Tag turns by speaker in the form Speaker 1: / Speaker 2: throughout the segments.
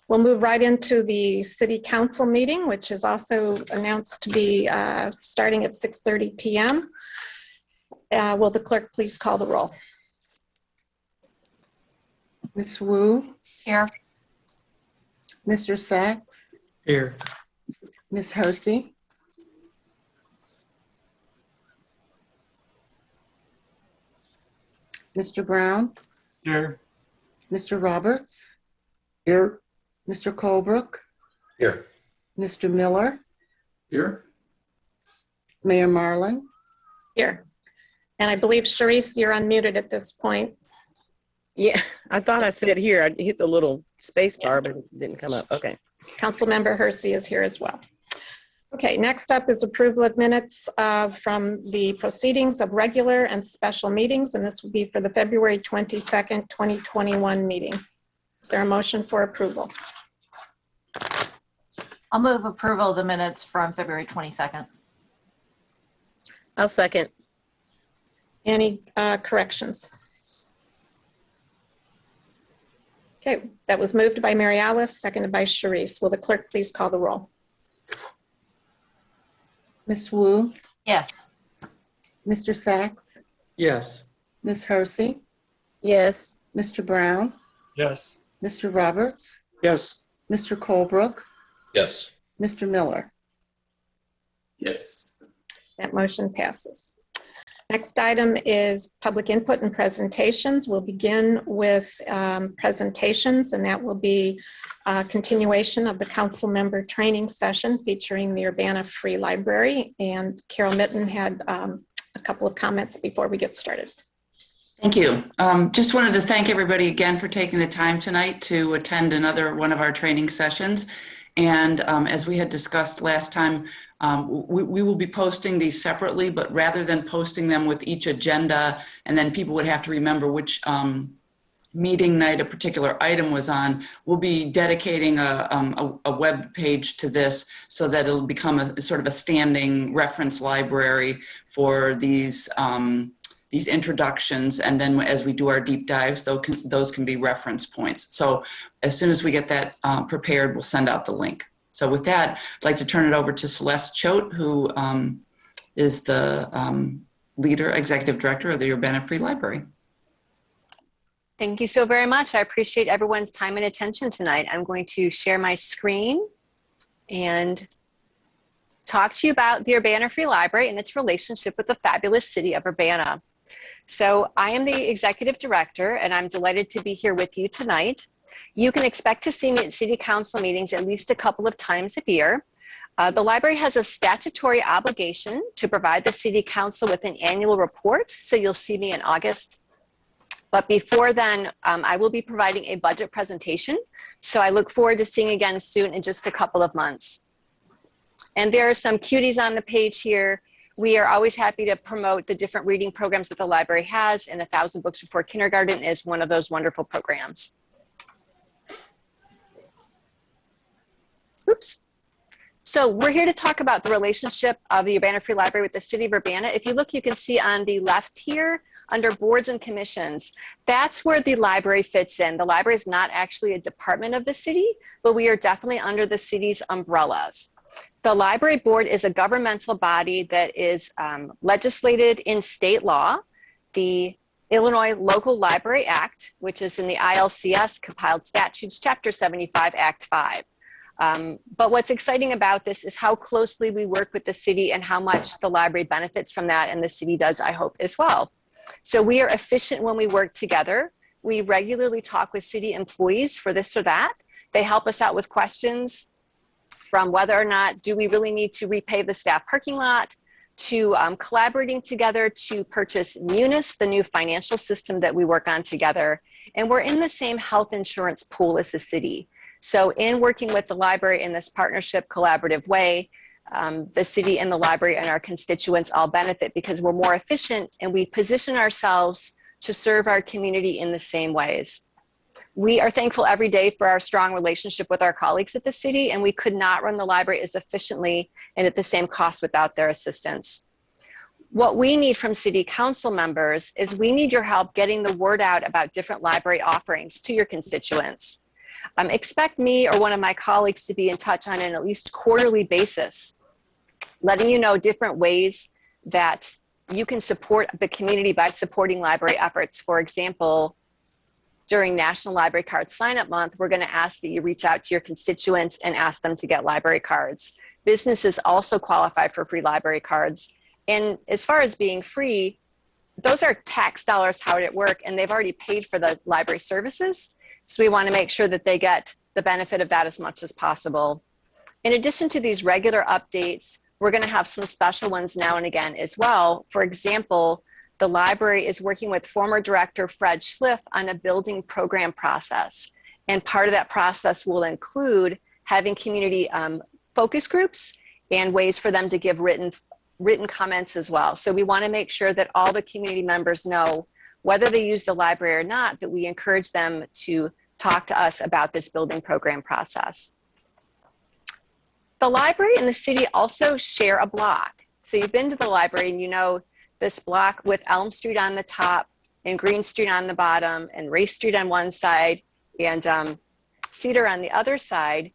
Speaker 1: We'll move right into the City Council meeting, which is also announced to be starting at 6:30 p.m. Will the clerk please call the roll?
Speaker 2: Ms. Wu?
Speaker 3: Here.
Speaker 2: Mr. Sachs?
Speaker 4: Here.
Speaker 2: Ms. Hersey? Mr. Brown?
Speaker 4: Here.
Speaker 2: Mr. Roberts?
Speaker 4: Here.
Speaker 2: Mr. Colebrook?
Speaker 4: Here.
Speaker 2: Mr. Miller?
Speaker 4: Here.
Speaker 2: Mayor Marlin?
Speaker 1: Here. And I believe, Sharice, you're unmuted at this point.
Speaker 5: Yeah, I thought I said here. I hit the little space bar, but it didn't come up. Okay.
Speaker 1: Councilmember Hersey is here as well. Okay, next up is approval of minutes from the proceedings of regular and special meetings, and this will be for the February 22nd, 2021 meeting. Is there a motion for approval?
Speaker 3: I'll move approval of the minutes from February 22nd.
Speaker 5: I'll second.
Speaker 1: Any corrections? Okay, that was moved by Mary Alice, seconded by Sharice. Will the clerk please call the roll?
Speaker 2: Ms. Wu?
Speaker 3: Yes.
Speaker 2: Mr. Sachs?
Speaker 4: Yes.
Speaker 2: Ms. Hersey?
Speaker 5: Yes.
Speaker 2: Mr. Brown?
Speaker 4: Yes.
Speaker 2: Mr. Roberts?
Speaker 4: Yes.
Speaker 2: Mr. Colebrook?
Speaker 4: Yes.
Speaker 2: Mr. Miller?
Speaker 4: Yes.
Speaker 1: That motion passes. Next item is public input and presentations. We'll begin with presentations, and that will be a continuation of the council member training session featuring the Urbana Free Library. And Carol Mitten had a couple of comments before we get started.
Speaker 6: Thank you. Just wanted to thank everybody again for taking the time tonight to attend another one of our training sessions. And as we had discussed last time, we will be posting these separately, but rather than posting them with each agenda, and then people would have to remember which meeting night a particular item was on, we'll be dedicating a web page to this so that it'll become a sort of a standing reference library for these introductions, and then as we do our deep dives, those can be reference points. So as soon as we get that prepared, we'll send out the link. So with that, I'd like to turn it over to Celeste Choate, who is the executive director of the Urbana Free Library.
Speaker 7: Thank you so very much. I appreciate everyone's time and attention tonight. I'm going to share my screen and talk to you about the Urbana Free Library and its relationship with the fabulous city of Urbana. So I am the executive director, and I'm delighted to be here with you tonight. You can expect to see me at city council meetings at least a couple of times a year. The library has a statutory obligation to provide the city council with an annual report, so you'll see me in August. But before then, I will be providing a budget presentation, so I look forward to seeing you again soon in just a couple of months. And there are some cuties on the page here. We are always happy to promote the different reading programs that the library has, and 1,000 Books Before Kindergarten is one of those wonderful programs. Oops. So we're here to talk about the relationship of the Urbana Free Library with the city of Urbana. If you look, you can see on the left here, under boards and commissions, that's where the library fits in. The library is not actually a department of the city, but we are definitely under the city's umbrellas. The library board is a governmental body that is legislated in state law. The Illinois Local Library Act, which is in the ILCS, Compiled Statutes, Chapter 75, Act 5. But what's exciting about this is how closely we work with the city and how much the library benefits from that, and the city does, I hope, as well. So we are efficient when we work together. We regularly talk with city employees for this or that. They help us out with questions from whether or not do we really need to repave the staff parking lot, to collaborating together to purchase Munis, the new financial system that we work on together. And we're in the same health insurance pool as the city. So in working with the library in this partnership collaborative way, the city and the library and our constituents all benefit because we're more efficient and we position ourselves to serve our community in the same ways. We are thankful every day for our strong relationship with our colleagues at the city, and we could not run the library as efficiently and at the same cost without their assistance. What we need from city council members is we need your help getting the word out about different library offerings to your constituents. Expect me or one of my colleagues to be in touch on an at least quarterly basis, letting you know different ways that you can support the community by supporting library efforts. For example, during National Library Card Sign-Up Month, we're going to ask that you reach out to your constituents and ask them to get library cards. Businesses also qualify for free library cards. And as far as being free, those are tax dollars how it work, and they've already paid for the library services. So we want to make sure that they get the benefit of that as much as possible. In addition to these regular updates, we're going to have some special ones now and again as well. For example, the library is working with former director Fred Schliff on a building program process. And part of that process will include having community focus groups and ways for them to give written comments as well. So we want to make sure that all the community members know, whether they use the library or not, that we encourage them to talk to us about this building program process. The library and the city also share a block. So you've been to the library and you know this block with Elm Street on the top and Green Street on the bottom and Race Street on one side and Cedar on the other side.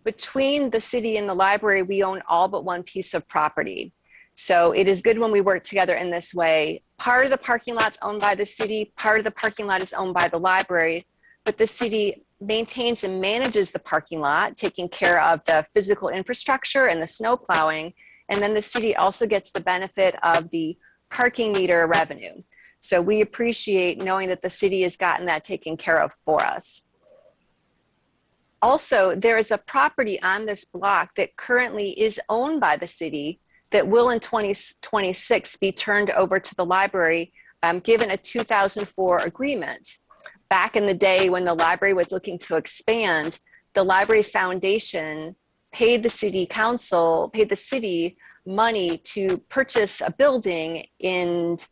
Speaker 7: Between the city and the library, we own all but one piece of property. So it is good when we work together in this way. Part of the parking lot's owned by the city, part of the parking lot is owned by the library, but the city maintains and manages the parking lot, taking care of the physical infrastructure and the snow plowing. And then the city also gets the benefit of the parking meter revenue. So we appreciate knowing that the city has gotten that taken care of for us. Also, there is a property on this block that currently is owned by the city that will in 2026 be turned over to the library, given a 2004 agreement. Back in the day when the library was looking to expand, the Library Foundation paid the city council, paid the city money to purchase a building and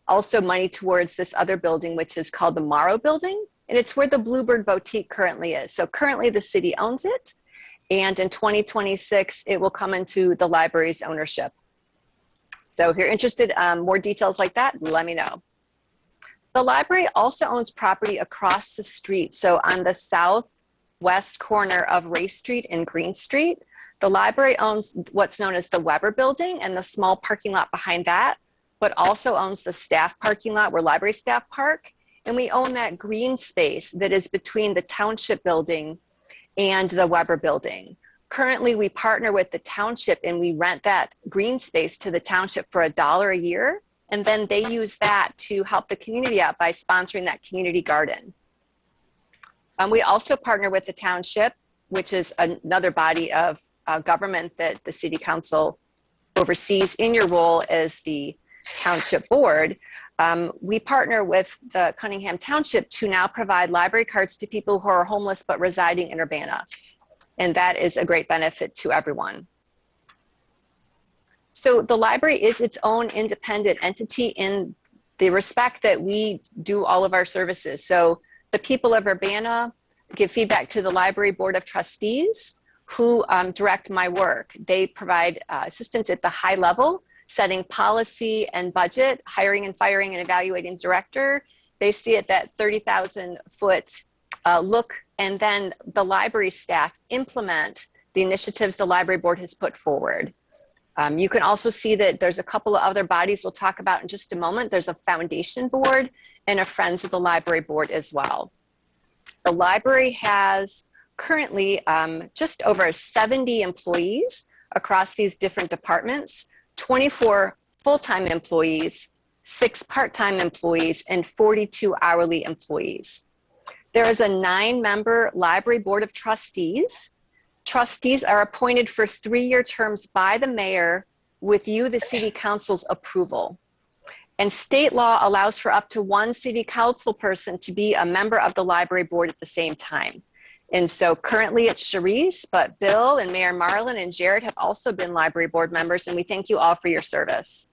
Speaker 7: also money towards this other building, which is called the Morrow Building. And it's where the Bluebird Boutique currently is. So currently the city owns it. And in 2026, it will come into the library's ownership. So if you're interested in more details like that, let me know. The library also owns property across the street. So on the southwest corner of Race Street and Green Street, the library owns what's known as the Weber Building and the small parking lot behind that, but also owns the staff parking lot where library staff park. And we own that green space that is between the Township Building and the Weber Building. Currently, we partner with the Township and we rent that green space to the Township for $1 a year. And then they use that to help the community out by sponsoring that community garden. We also partner with the Township, which is another body of government that the City Council oversees in your role as the Township Board. We partner with the Cunningham Township to now provide library cards to people who are homeless but residing in Urbana. And that is a great benefit to everyone. So the library is its own independent entity in the respect that we do all of our services. So the people of Urbana give feedback to the Library Board of Trustees who direct my work. They provide assistance at the high level, setting policy and budget, hiring and firing and evaluating director. They stay at that 30,000 foot look, and then the library staff implement the initiatives the library board has put forward. You can also see that there's a couple of other bodies we'll talk about in just a moment. There's a foundation board and a Friends of the Library board as well. The library has currently just over 70 employees across these different departments, 24 full-time employees, 6 part-time employees, and 42 hourly employees. There is a 9-member library board of trustees. Trustees are appointed for 3-year terms by the mayor with you, the city council's approval. And state law allows for up to 1 city council person to be a member of the library board at the same time. And so currently it's Cherise, but Bill and Mayor Marlin and Jared have also been library board members, and we thank you all for your service.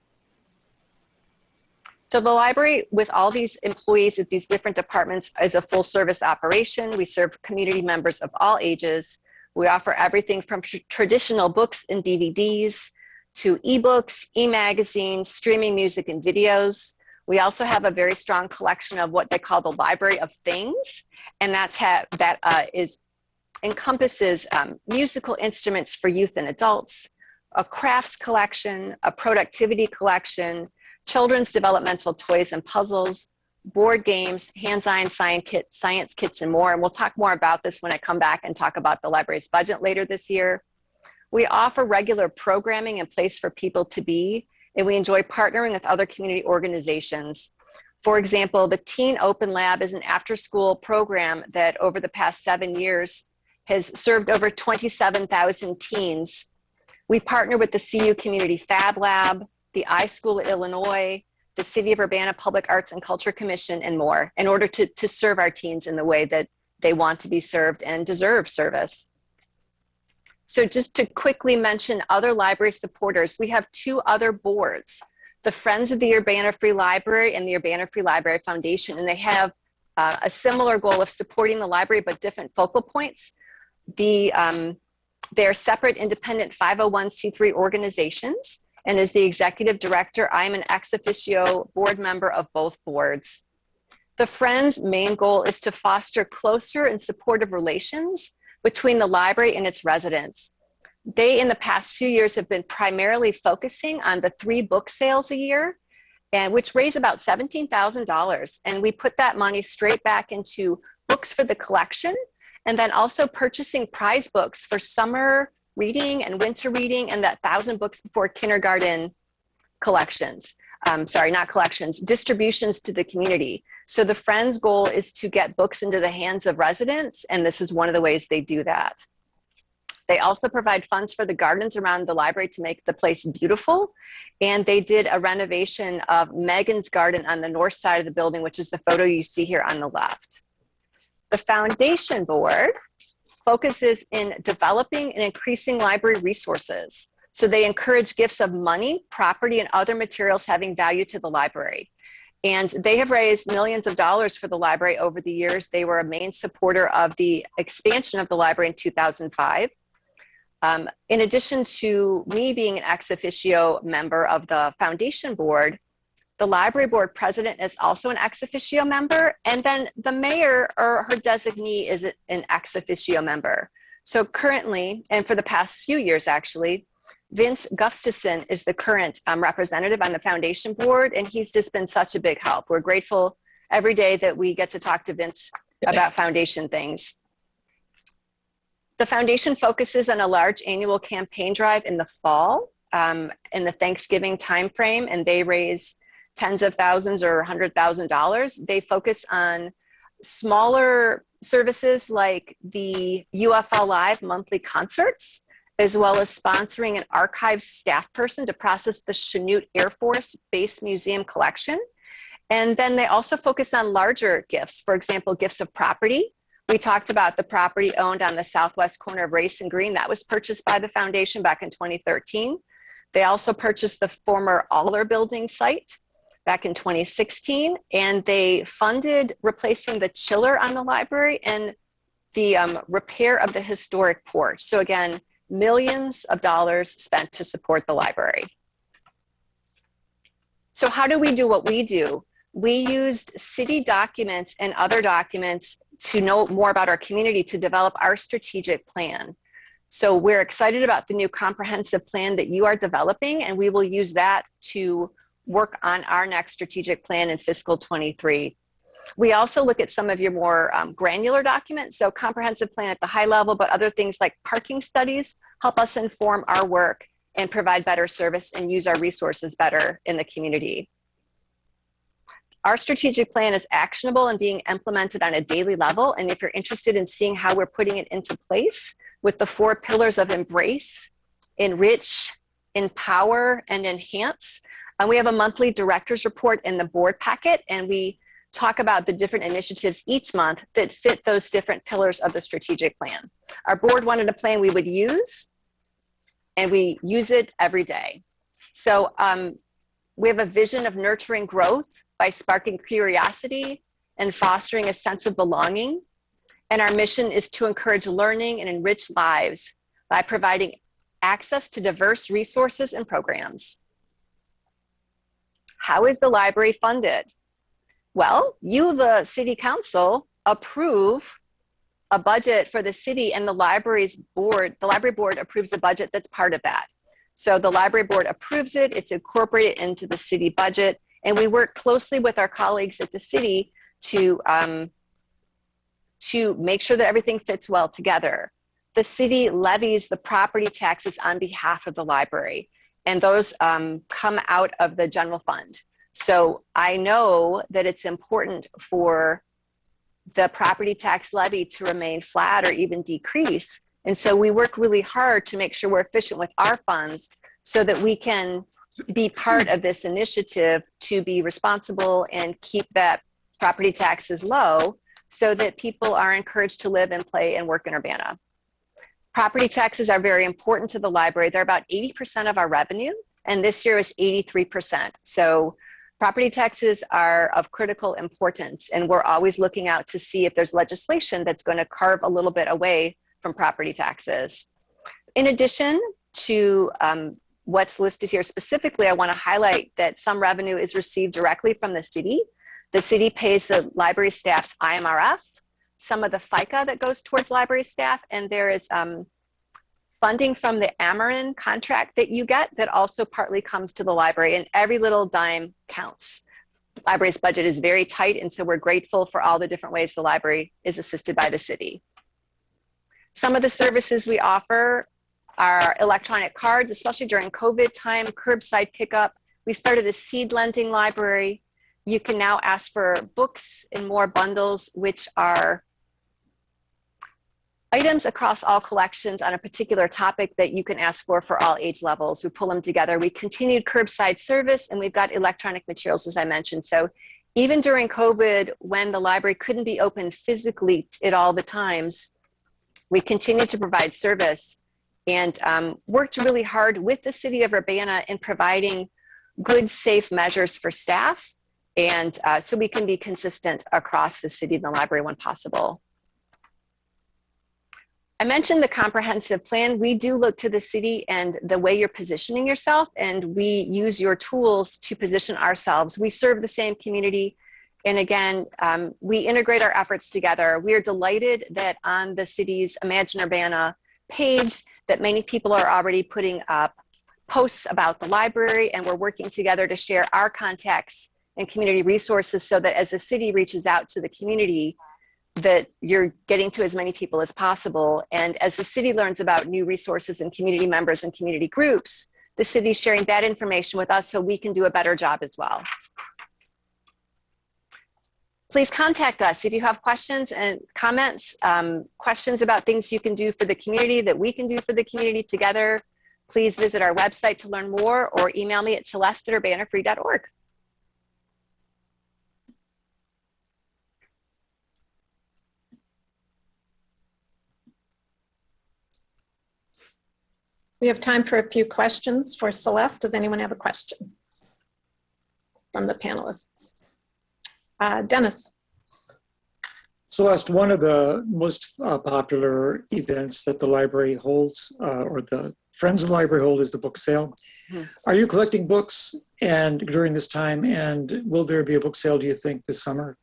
Speaker 7: So the library, with all these employees at these different departments, is a full service operation. We serve community members of all ages. We offer everything from traditional books and DVDs to ebooks, e-magazines, streaming music and videos. We also have a very strong collection of what they call the Library of Things. and that encompasses musical instruments for youth and adults, a crafts collection, a productivity collection, children's developmental toys and puzzles, board games, hands-on science kits, and more. And we'll talk more about this when I come back and talk about the library's budget later this year. We offer regular programming and place for people to be, and we enjoy partnering with other community organizations. For example, the Teen Open Lab is an after-school program that over the past 7 years has served over 27,000 teens. We partner with the CU Community Fab Lab, the iSchool of Illinois, the City of Urbana Public Arts and Culture Commission, and more, in order to serve our teens in the way that they want to be served and deserve service. So just to quickly mention other library supporters, we have 2 other boards, the Friends of the Urbana Free Library and the Urbana Free Library Foundation, and they have a similar goal of supporting the library, but different focal points. They're separate independent 501c3 organizations, and as the executive director, I'm an ex officio board member of both boards. The Friends' main goal is to foster closer and supportive relations between the library and its residents. They, in the past few years, have been primarily focusing on the 3 book sales a year, and which raise about $17,000. And we put that money straight back into books for the collection, and then also purchasing prize books for summer reading and winter reading, and that 1,000 books before kindergarten collections. Sorry, not collections, distributions to the community. So the Friends' goal is to get books into the hands of residents, and this is one of the ways they do that. They also provide funds for the gardens around the library to make the place beautiful, and they did a renovation of Megan's Garden on the north side of the building, which is the photo you see here on the left. The Foundation Board focuses in developing and increasing library resources. So they encourage gifts of money, property, and other materials having value to the library. And they have raised millions of dollars for the library over the years. They were a main supporter of the expansion of the library in 2005. In addition to me being an ex officio member of the Foundation Board, the library board president is also an ex officio member, and then the mayor or her designee is an ex officio member. So currently, and for the past few years actually, Vince Gustafson is the current representative on the Foundation Board, and he's just been such a big help. We're grateful every day that we get to talk to Vince about foundation things. The foundation focuses on a large annual campaign drive in the fall, in the Thanksgiving timeframe, and they raise tens of thousands or $100,000. They focus on smaller services like the UFL Live monthly concerts, as well as sponsoring an archives staff person to process the Chanute Air Force Base Museum collection. And then they also focus on larger gifts, for example, gifts of property. We talked about the property owned on the southwest corner of Race and Green. That was purchased by the foundation back in 2013. They also purchased the former Aller building site back in 2016, and they funded replacing the chiller on the library and the repair of the historic porch. So again, millions of dollars spent to support the library. So how do we do what we do? We used city documents and other documents to know more about our community to develop our strategic plan. So we're excited about the new comprehensive plan that you are developing, and we will use that to work on our next strategic plan in fiscal 23. We also look at some of your more granular documents, so comprehensive plan at the high level, but other things like parking studies help us inform our work and provide better service and use our resources better in the community. Our strategic plan is actionable and being implemented on a daily level, and if you're interested in seeing how we're putting it into place with the 4 pillars of embrace, enrich, empower, and enhance, we have a monthly director's report in the board packet, and we talk about the different initiatives each month that fit those different pillars of the strategic plan. Our board wanted a plan we would use, and we use it every day. So we have a vision of nurturing growth by sparking curiosity and fostering a sense of belonging. And our mission is to encourage learning and enrich lives by providing access to diverse resources and programs. How is the library funded? Well, you, the city council, approve a budget for the city, and the library board approves a budget that's part of that. So the library board approves it, it's incorporated into the city budget, and we work closely with our colleagues at the city to make sure that everything fits well together. The city levies the property taxes on behalf of the library, and those come out of the general fund. So I know that it's important for the property tax levy to remain flat or even decrease. And so we work really hard to make sure we're efficient with our funds so that we can be part of this initiative to be responsible and keep that property taxes low so that people are encouraged to live and play and work in Urbana. Property taxes are very important to the library. They're about 80% of our revenue, and this year is 83%. So property taxes are of critical importance, and we're always looking out to see if there's legislation that's going to carve a little bit away from property taxes. In addition to what's listed here specifically, I want to highlight that some revenue is received directly from the city. The city pays the library staff's IMRF, some of the FICA that goes towards library staff, and there is funding from the Ameren contract that you get that also partly comes to the library, and every little dime counts. The library's budget is very tight, and so we're grateful for all the different ways the library is assisted by the city. Some of the services we offer are electronic cards, especially during COVID time, curbside pickup. We started a seed lending library. You can now ask for books in more bundles, which are items across all collections on a particular topic that you can ask for all age levels. We pull them together. We continued curbside service, and we've got electronic materials, as I mentioned. So even during COVID, when the library couldn't be open physically at all the times, we continued to provide service and worked really hard with the city of Urbana in providing good, safe measures for staff, and so we can be consistent across the city and the library when possible. I mentioned the comprehensive plan. We do look to the city and the way you're positioning yourself, and we use your tools to position ourselves. We serve the same community, and again, we integrate our efforts together. We are delighted that on the city's Imagine Urbana page that many people are already putting up posts about the library, and we're working together to share our contacts and community resources so that as the city reaches out to the community, that you're getting to as many people as possible. And as the city learns about new resources and community members and community groups, the city's sharing that information with us so we can do a better job as well. Please contact us if you have questions and comments, questions about things you can do for the community that we can do for the community together. Please visit our website to learn more or email me at celeste@urbanafree.org.
Speaker 1: We have time for a few questions for Celeste. Does anyone have a question from the panelists? Dennis.
Speaker 8: Celeste, one of the most popular events that the library holds, or the Friends of the Library hold, is the book sale.
Speaker 7: Mm-hmm.
Speaker 8: Are you collecting books during this time, and will there be a book sale, do you think, this summer?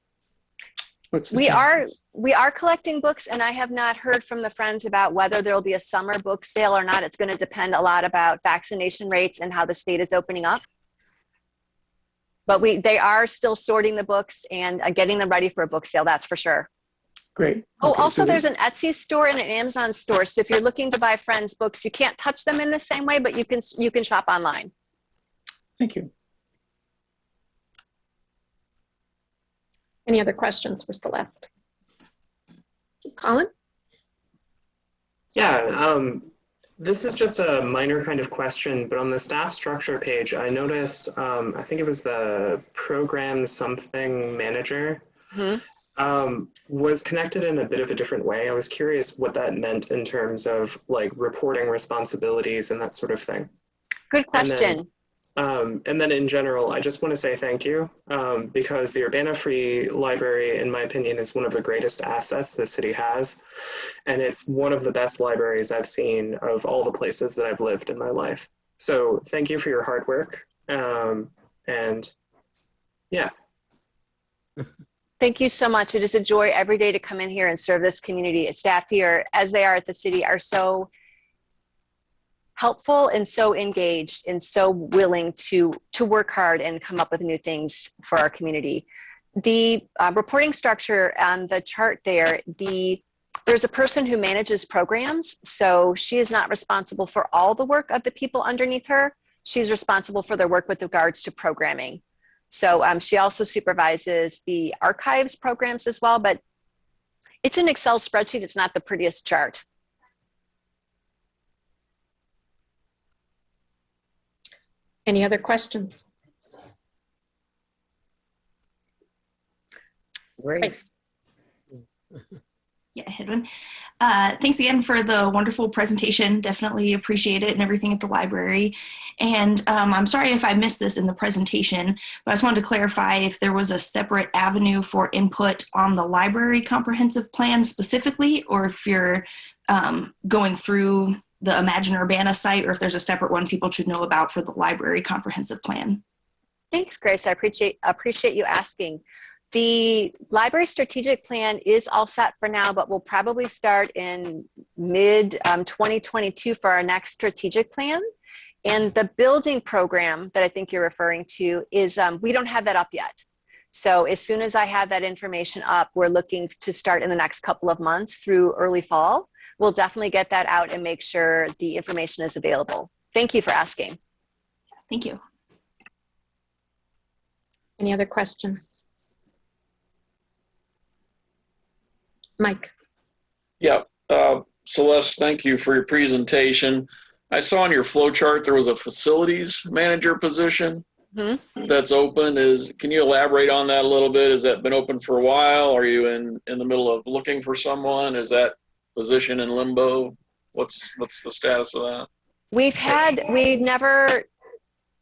Speaker 7: We are collecting books, and I have not heard from the Friends about whether there will be a summer book sale or not. It's going to depend a lot about vaccination rates and how the state is opening up. But they are still sorting the books and getting them ready for a book sale, that's for sure.
Speaker 8: Great.
Speaker 7: Oh,
Speaker 8: Okay,
Speaker 7: also
Speaker 8: so
Speaker 7: there's an Etsy store and an Amazon store. So if you're looking to buy Friends books, you can't touch them in the same way, but you can shop online.
Speaker 8: Thank you.
Speaker 1: Any other questions for Celeste? Colin?
Speaker 9: Yeah, this is just a minor kind of question, but on the staff structure page, I noticed, I think it was the program something manager, was connected in a bit of a different way. I was curious what that meant in terms of like reporting responsibilities and that sort of thing.
Speaker 7: Good question.
Speaker 9: And then in general, I just want to say thank you because the Urbana Free Library, in my opinion, is one of the greatest assets the city has. And it's one of the best libraries I've seen of all the places that I've lived in my life. So thank you for your hard work. And yeah.
Speaker 7: Thank you so much. It is a joy every day to come in here and serve this community. Staff here, as they are at the city, are so helpful and so engaged and so willing to work hard and come up with new things for our community. The reporting structure on the chart there, there's a person who manages programs, so she is not responsible for all the work of the people underneath her. She's responsible for their work with regards to programming. So she also supervises the archives programs as well, but it's an Excel spreadsheet. It's not the prettiest chart.
Speaker 1: Any other questions?
Speaker 5: Grace.
Speaker 10: Yeah, I had one. Thanks again for the wonderful presentation. Definitely appreciate it and everything at the library. And I'm sorry if I missed this in the presentation, but I just wanted to clarify if there was a separate avenue for input on the library comprehensive plan specifically, or if you're going through the Imagine Urbana site, or if there's a separate one people should know about for the library comprehensive plan.
Speaker 7: Thanks, Grace. I appreciate you asking. The library strategic plan is all set for now, but we'll probably start in mid 2022 for our next strategic plan. And the building program that I think you're referring to is, we don't have that up yet. So as soon as I have that information up, we're looking to start in the next couple of months through early fall. We'll definitely get that out and make sure the information is available. Thank you for asking.
Speaker 10: Thank you.
Speaker 1: Any other questions? Mike.
Speaker 4: Yeah, Celeste, thank you for your presentation. I saw on your flow chart there was a facilities manager position that's open. Can you elaborate on that a little bit? Has that been open for a while? Are you in the middle of looking for someone? Is that position in limbo? What's the status of that?
Speaker 7: We've never,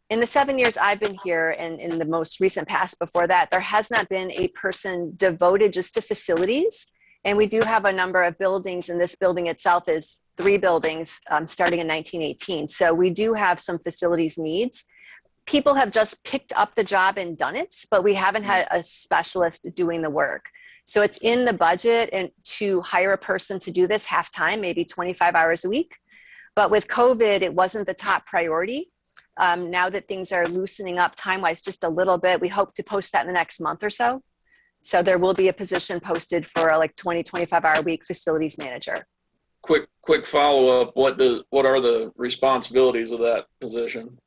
Speaker 7: in the 7 years I've been here and in the most recent past before that, there has not been a person devoted just to facilities. And we do have a number of buildings, and this building itself is 3 buildings starting in 1918. So we do have some facilities needs. People have just picked up the job and done it, but we haven't had a specialist doing the work. So it's in the budget and to hire a person to do this half-time, maybe 25 hours a week. But with COVID, it wasn't the top priority. Now that things are loosening up time-wise just a little bit, we hope to post that in the next month or so. So there will be a position posted for a 25-hour week facilities manager.
Speaker 4: Quick follow-up. What are the responsibilities of that position?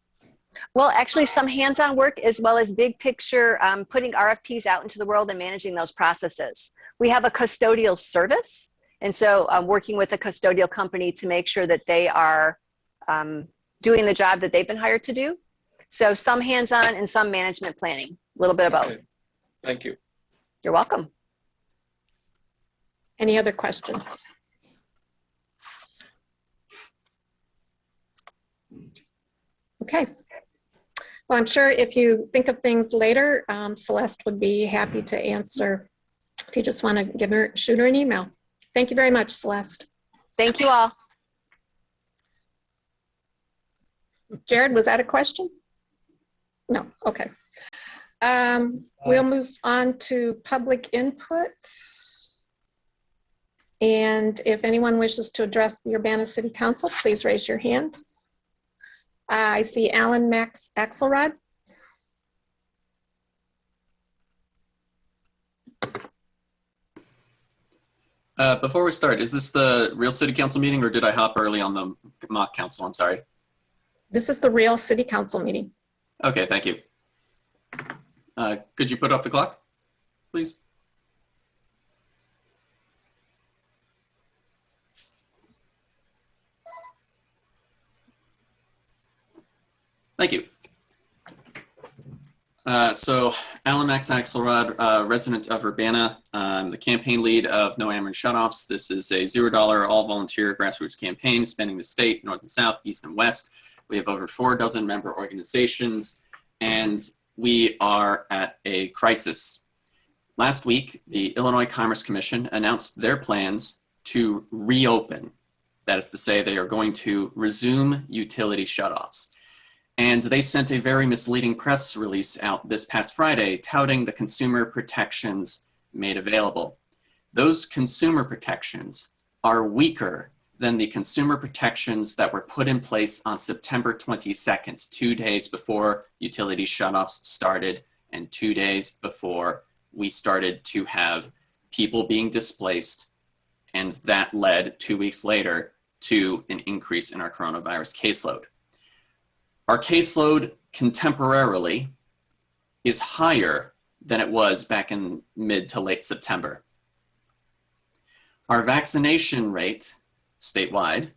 Speaker 7: Well, actually some hands-on work as well as big picture, putting RFPs out into the world and managing those processes. We have a custodial service. And so working with a custodial company to make sure that they are doing the job that they've been hired to do. So some hands-on and some management planning, a little bit of both.
Speaker 4: Okay. Thank you.
Speaker 7: You're welcome.
Speaker 1: Any other questions? Okay. Well, I'm sure if you think of things later, Celeste would be happy to answer if you just want to shoot her an email. Thank you very much, Celeste.
Speaker 7: Thank you all.
Speaker 1: Jared, was that a question? No, okay. We'll move on to public input. And if anyone wishes to address the Urbana City Council, please raise your hand. I see Alan Max Axelrod.
Speaker 11: Before we start, is this the real city council meeting or did I hop early on the mock council? I'm sorry.
Speaker 1: This is the real City Council meeting.
Speaker 11: Okay, thank you. Could you put up the clock, please? Thank you. So Alan Max Axelrod, resident of Urbana, the campaign lead of No Ameren Shutoffs. This is a $0 all volunteer grassroots campaign spanning the state, north and south, east and west. We have over 4 dozen member organizations, and we are at a crisis. Last week, the Illinois Commerce Commission announced their plans to reopen. That is to say, they are going to resume utility shutoffs. And they sent a very misleading press release out this past Friday touting the consumer protections made available. Those consumer protections are weaker than the consumer protections that were put in place on September 22nd, 2 days before utility shutoffs started and 2 days before we started to have people being displaced, and that led 2 weeks later to an increase in our coronavirus caseload. Our caseload contemporarily is higher than it was back in mid to late September. Our vaccination rate statewide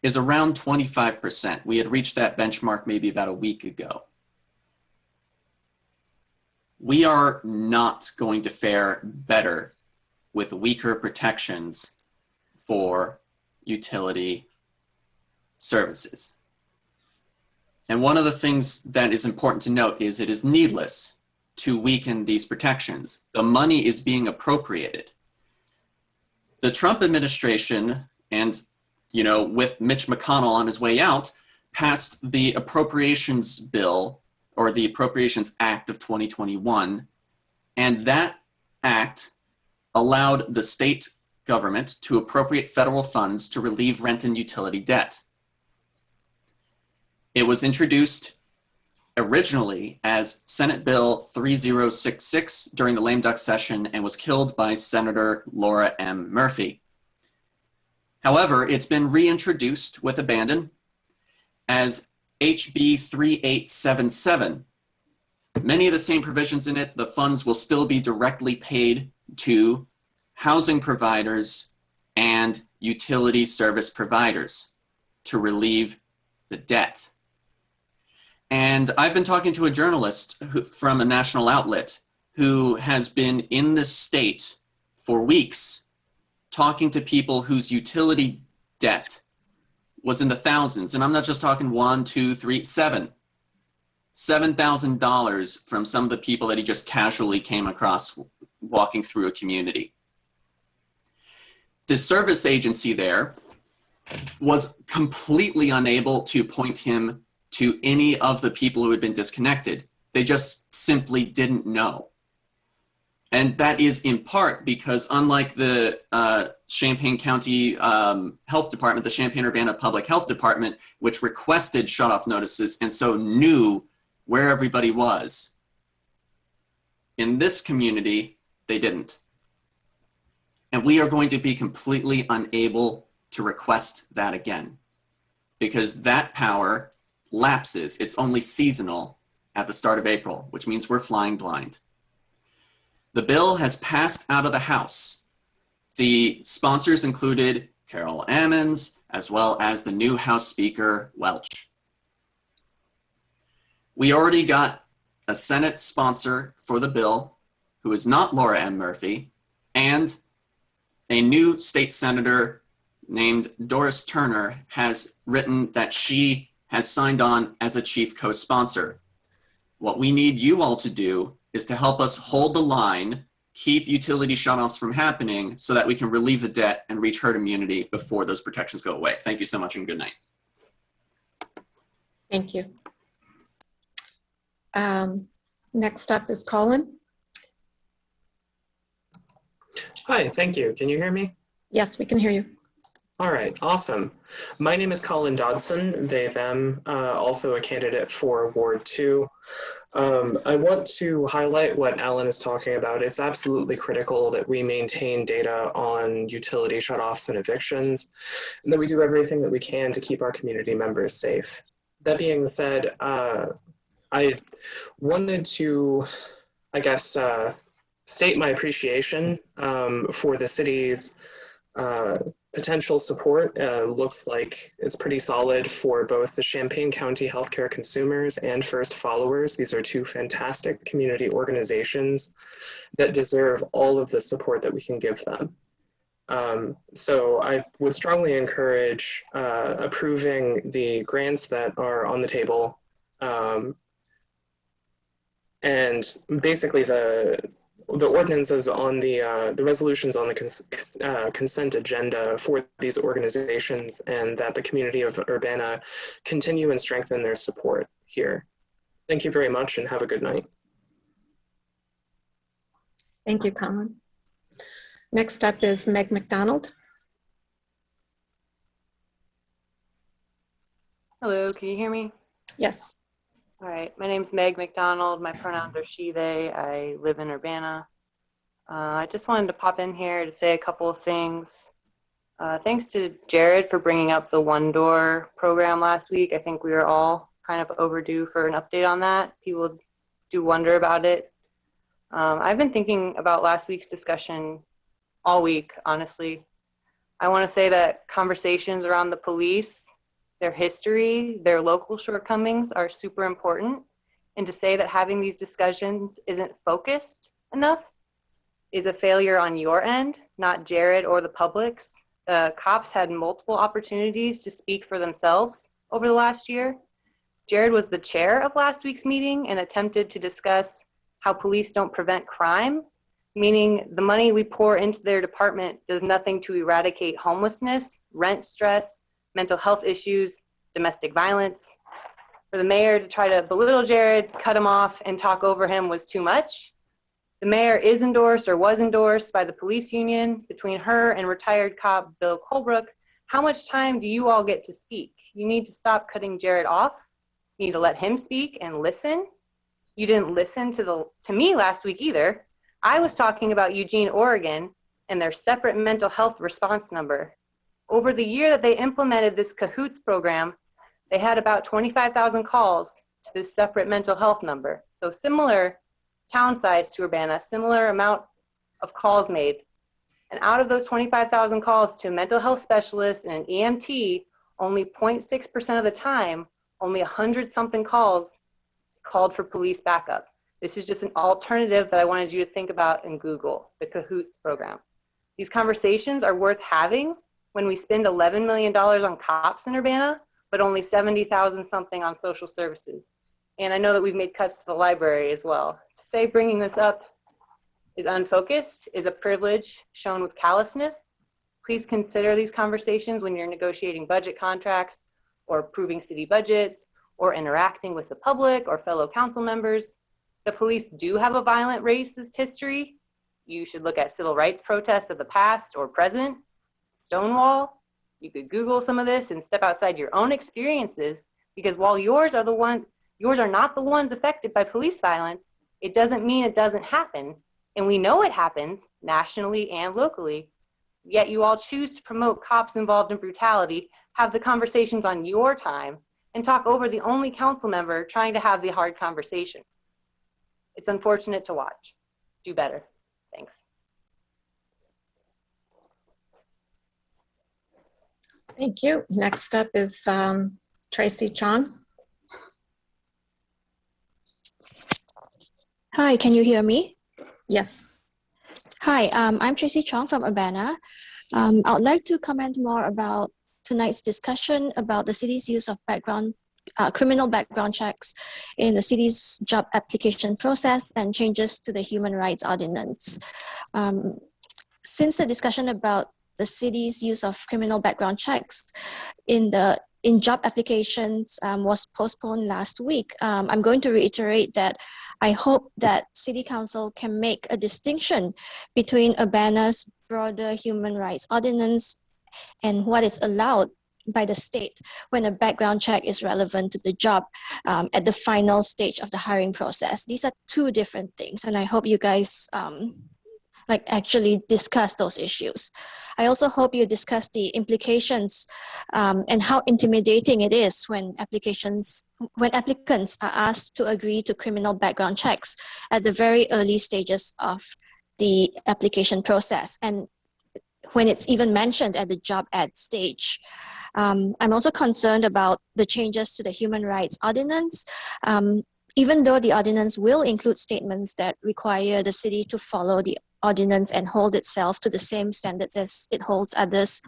Speaker 11: is around 25%. We had reached that benchmark maybe about a week ago. We are not going to fare better with weaker protections for utility services. And one of the things that is important to note is it is needless to weaken these protections. The money is being appropriated. The Trump administration, and with Mitch McConnell on his way out, passed the Appropriations Bill, or the Appropriations Act of 2021, and that act allowed the state government to appropriate federal funds to relieve rent and utility debt. It was introduced originally as Senate Bill 3066 during the lame duck session and was killed by Senator Laura M. Murphy. However, it's been reintroduced with abandon as HB 3877. Many of the same provisions in it, the funds will still be directly paid to housing providers and utility service providers to relieve the debt. And I've been talking to a journalist from a national outlet who has been in this state for weeks, talking to people whose utility debt was in the thousands. And I'm not just talking $1, $2, $3, $7,000 from some of the people that he just casually came across walking through a community. The service agency there was completely unable to point him to any of the people who had been disconnected. They just simply didn't know. And that is in part because unlike the Champaign County Health Department, the Champaign-Urbana Public Health Department, which requested shutoff notices and so knew where everybody was, in this community, they didn't. And we are going to be completely unable to request that again because that power lapses. It's only seasonal at the start of April, which means we're flying blind. The bill has passed out of the House. The sponsors included Carol Ammons, as well as the new House Speaker, Welch. We already got a Senate sponsor for the bill, who is not Laura M. Murphy, and a new state senator named Doris Turner has written that she has signed on as a chief co-sponsor. What we need you all to do is to help us hold the line, keep utility shutoffs from happening so that we can relieve the debt and reach herd immunity before those protections go away. Thank you so much and good night.
Speaker 1: Thank you. Next up is Colin.
Speaker 9: Hi, thank you. Can you hear me?
Speaker 1: Yes, we can hear you.
Speaker 9: All right, awesome. My name is Colin Dodson, they, them, also a candidate for Ward 2. I want to highlight what Alan is talking about. It's absolutely critical that we maintain data on utility shutoffs and evictions, and that we do everything that we can to keep our community members safe. That being said, I wanted to, I guess, state my appreciation for the city's potential support. Looks like it's pretty solid for both the Champaign County healthcare consumers and First Followers. These are two fantastic community organizations that deserve all of the support that we can give them. So I would strongly encourage approving the grants that are on the table. And basically the ordinances on the resolutions on the consent agenda for these organizations, and that the community of Urbana continue and strengthen their support here. Thank you very much and have a good night.
Speaker 1: Thank you, Colin. Next up is Meg McDonald.
Speaker 12: Hello, can you hear me?
Speaker 1: Yes.
Speaker 12: All right, my name's Meg McDonald. My pronouns are she, they. I live in Urbana. I just wanted to pop in here to say a couple of things. Thanks to Jared for bringing up the One Door program last week. I think we were all kind of overdue for an update on that. People do wonder about it. I've been thinking about last week's discussion all week, honestly. I want to say that conversations around the police, their history, their local shortcomings are super important. And to say that having these discussions isn't focused enough is a failure on your end, not Jared or the public's. The cops had multiple opportunities to speak for themselves over the last year. Jared was the chair of last week's meeting and attempted to discuss how police don't prevent crime, meaning the money we pour into their department does nothing to eradicate homelessness, rent stress, mental health issues, domestic violence. For the mayor to try to belittle Jared, cut him off, and talk over him was too much. The mayor is endorsed or was endorsed by the police union. Between her and retired cop Bill Colebrook, how much time do you all get to speak? You need to stop cutting Jared off. You need to let him speak and listen. You didn't listen to me last week either. I was talking about Eugene, Oregon, and their separate mental health response number. Over the year that they implemented this CAHOOTS program, they had about 25,000 calls to this separate mental health number. So similar town size to Urbana, similar amount of calls made. And out of those 25,000 calls to mental health specialists and an EMT, only 0.6% of the time, only 100-something calls called for police backup. This is just an alternative that I wanted you to think about and Google, the CAHOOTS program. These conversations are worth having when we spend $11 million on cops in Urbana, but only 70,000 something on social services. And I know that we've made cuts to the library as well. To say bringing this up is unfocused is a privilege shown with callousness. Please consider these conversations when you're negotiating budget contracts or approving city budgets or interacting with the public or fellow council members. The police do have a violent racist history. You should look at civil rights protests of the past or present. Stonewall. You could Google some of this and step outside your own experiences, because while yours are not the ones affected by police violence, it doesn't mean it doesn't happen. And we know it happens nationally and locally. Yet you all choose to promote cops involved in brutality, have the conversations on your time, and talk over the only council member trying to have the hard conversations. It's unfortunate to watch. Do better. Thanks.
Speaker 1: Thank you. Next up is Tracy Chong.
Speaker 13: Hi, can you hear me?
Speaker 1: Yes.
Speaker 13: Hi, I'm Tracy Chong from Urbana. I would like to comment more about tonight's discussion about the city's use of criminal background checks in the city's job application process and changes to the Human Rights Ordinance. Since the discussion about the city's use of criminal background checks in job applications was postponed last week, I'm going to reiterate that I hope that City Council can make a distinction between Urbana's broader human rights ordinance and what is allowed by the state when a background check is relevant to the job at the final stage of the hiring process. These are two different things, and I hope you guys actually discuss those issues. I also hope you discuss the implications and how intimidating it is when applicants are asked to agree to criminal background checks at the very early stages of the application process, and when it's even mentioned at the job ad stage. I'm also concerned about the changes to the Human Rights Ordinance. Even though the ordinance will include statements that require the city to follow the ordinance and hold itself to the same standards as it holds others,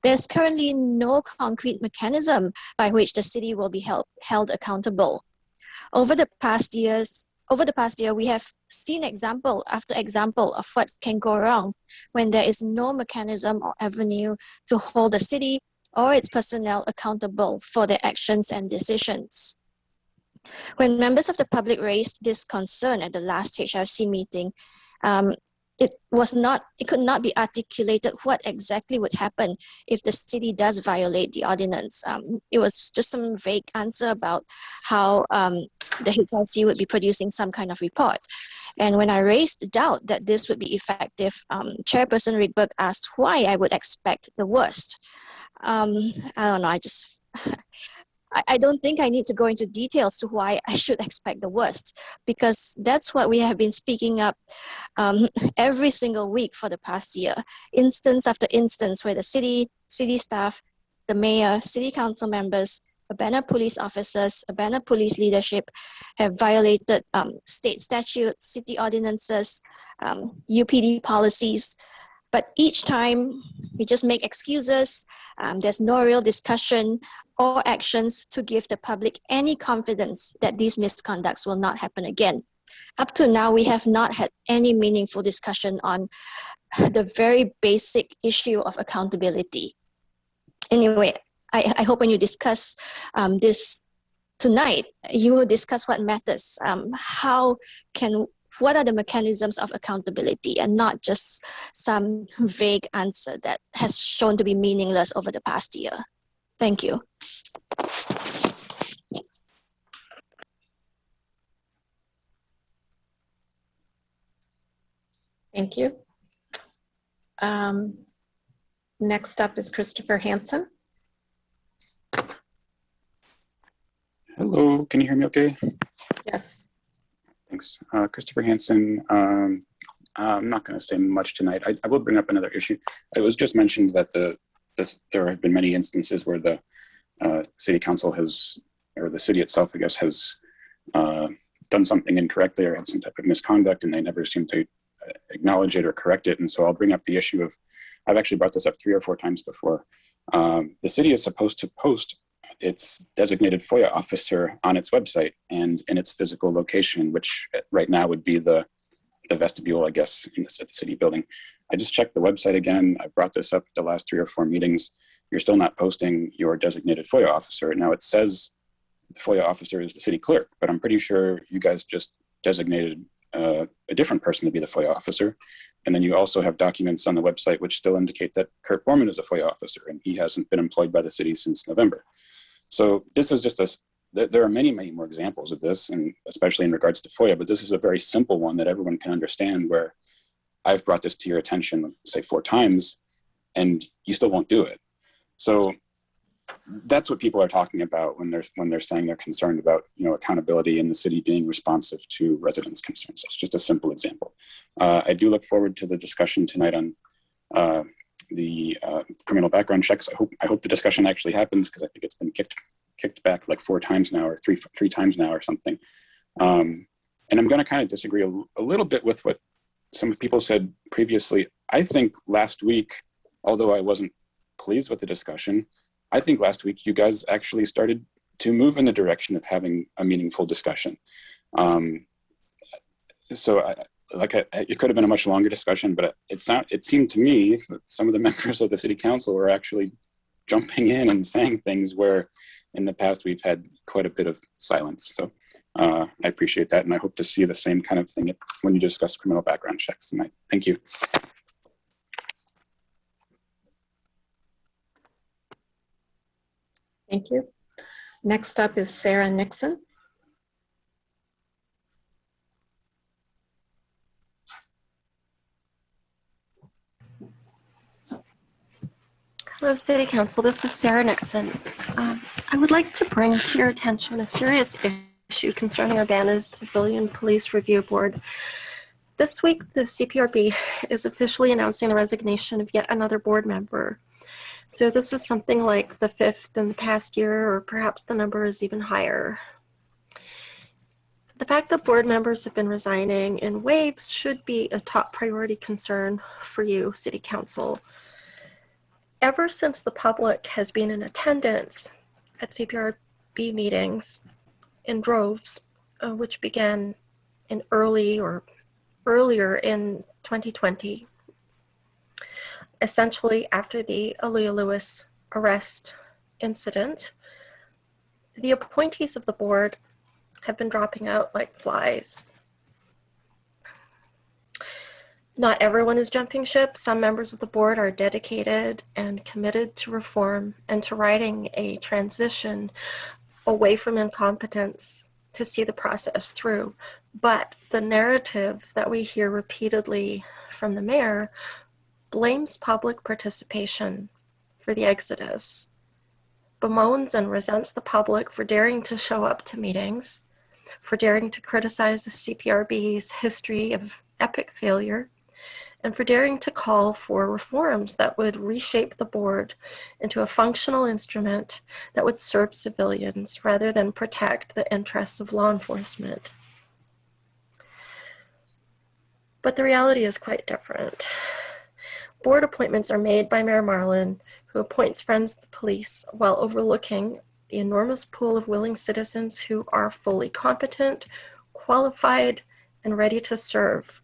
Speaker 13: there's currently no concrete mechanism by which the city will be held accountable. Over the past year, we have seen example after example of what can go wrong when there is no mechanism or avenue to hold the city or its personnel accountable for their actions and decisions. When members of the public raised this concern at the last HRC meeting, it could not be articulated what exactly would happen if the city does violate the ordinance. It was just some vague answer about how the HRC would be producing some kind of report. And when I raised the doubt that this would be effective, Chairperson Rickberg asked why I would expect the worst. I don't know, I don't think I need to go into details to why I should expect the worst, because that's what we have been speaking up every single week for the past year, instance after instance where the city staff, the mayor, city council members, Urbana police officers, Urbana police leadership have violated state statutes, city ordinances, UPD policies. But each time we just make excuses. There's no real discussion or actions to give the public any confidence that these misconducts will not happen again. Up to now, we have not had any meaningful discussion on the very basic issue of accountability. Anyway, I hope when you discuss this tonight, you will discuss what matters. What are the mechanisms of accountability, and not just some vague answer that has shown to be meaningless over the past year. Thank you.
Speaker 1: Thank you. Next up is Christopher Hansen.
Speaker 14: Hello, can you hear me okay?
Speaker 1: Yes.
Speaker 14: Thanks. Christopher Hansen. I'm not going to say much tonight. I will bring up another issue. It was just mentioned that there have been many instances where the city council has, or the city itself, I guess, has done something incorrectly or had some type of misconduct, and they never seem to acknowledge it or correct it. And so I'll bring up the issue of, I've actually brought this up 3 or 4 times before. The city is supposed to post its designated FOIA officer on its website and in its physical location, which right now would be the vestibule, I guess, at the city building. I just checked the website again. I brought this up at the last 3 or 4 meetings. You're still not posting your designated FOIA officer. Now it says the FOIA officer is the city clerk, but I'm pretty sure you guys just designated a different person to be the FOIA officer. And then you also have documents on the website which still indicate that Kurt Borman is a FOIA officer, and he hasn't been employed by the city since November. So this is just there are many, many more examples of this, and especially in regards to FOIA, but this is a very simple one that everyone can understand, where I've brought this to your attention, say 4 times, and you still won't do it. So that's what people are talking about when they're saying they're concerned about, accountability in the city being responsive to residents' concerns. That's just a simple example. I do look forward to the discussion tonight on the criminal background checks. I hope the discussion actually happens, because I think it's been kicked back like 4 times now, or three times now or something. And I'm going to kind of disagree a little bit with what some people said previously. I think last week, although I wasn't pleased with the discussion, I think last week you guys actually started to move in the direction of having a meaningful discussion. It could have been a much longer discussion, but it seemed to me that some of the members of the city council were actually jumping in and saying things where in the past we've had quite a bit of silence. So I appreciate that, and I hope to see the same kind of thing when you discuss criminal background checks tonight. Thank you.
Speaker 1: Thank you. Next up is Sarah Nixon.
Speaker 15: Hello, City Council. This is Sarah Nixon. I would like to bring to your attention a serious issue concerning Urbana's Civilian Police Review Board. This week, the CPRB is officially announcing the resignation of yet another board member. So this is something like the 5th in the past year, or perhaps the number is even higher. The fact that board members have been resigning in waves should be a top priority concern for you, City Council. Ever since the public has been in attendance at CPRB meetings in droves, which began in earlier in 2020, essentially after the Aaliyah Lewis arrest incident, the appointees of the board have been dropping out like flies. Not everyone is jumping ship. Some members of the board are dedicated and committed to reform and to writing a transition away from incompetence to see the process through. But the narrative that we hear repeatedly from the mayor blames public participation for the exodus, bemoans and resents the public for daring to show up to meetings, for daring to criticize the CPRB's history of epic failure, and for daring to call for reforms that would reshape the board into a functional instrument that would serve civilians rather than protect the interests of law enforcement. But the reality is quite different. Board appointments are made by Mayor Marlin, who appoints friends of the police while overlooking the enormous pool of willing citizens who are fully competent, qualified, and ready to serve.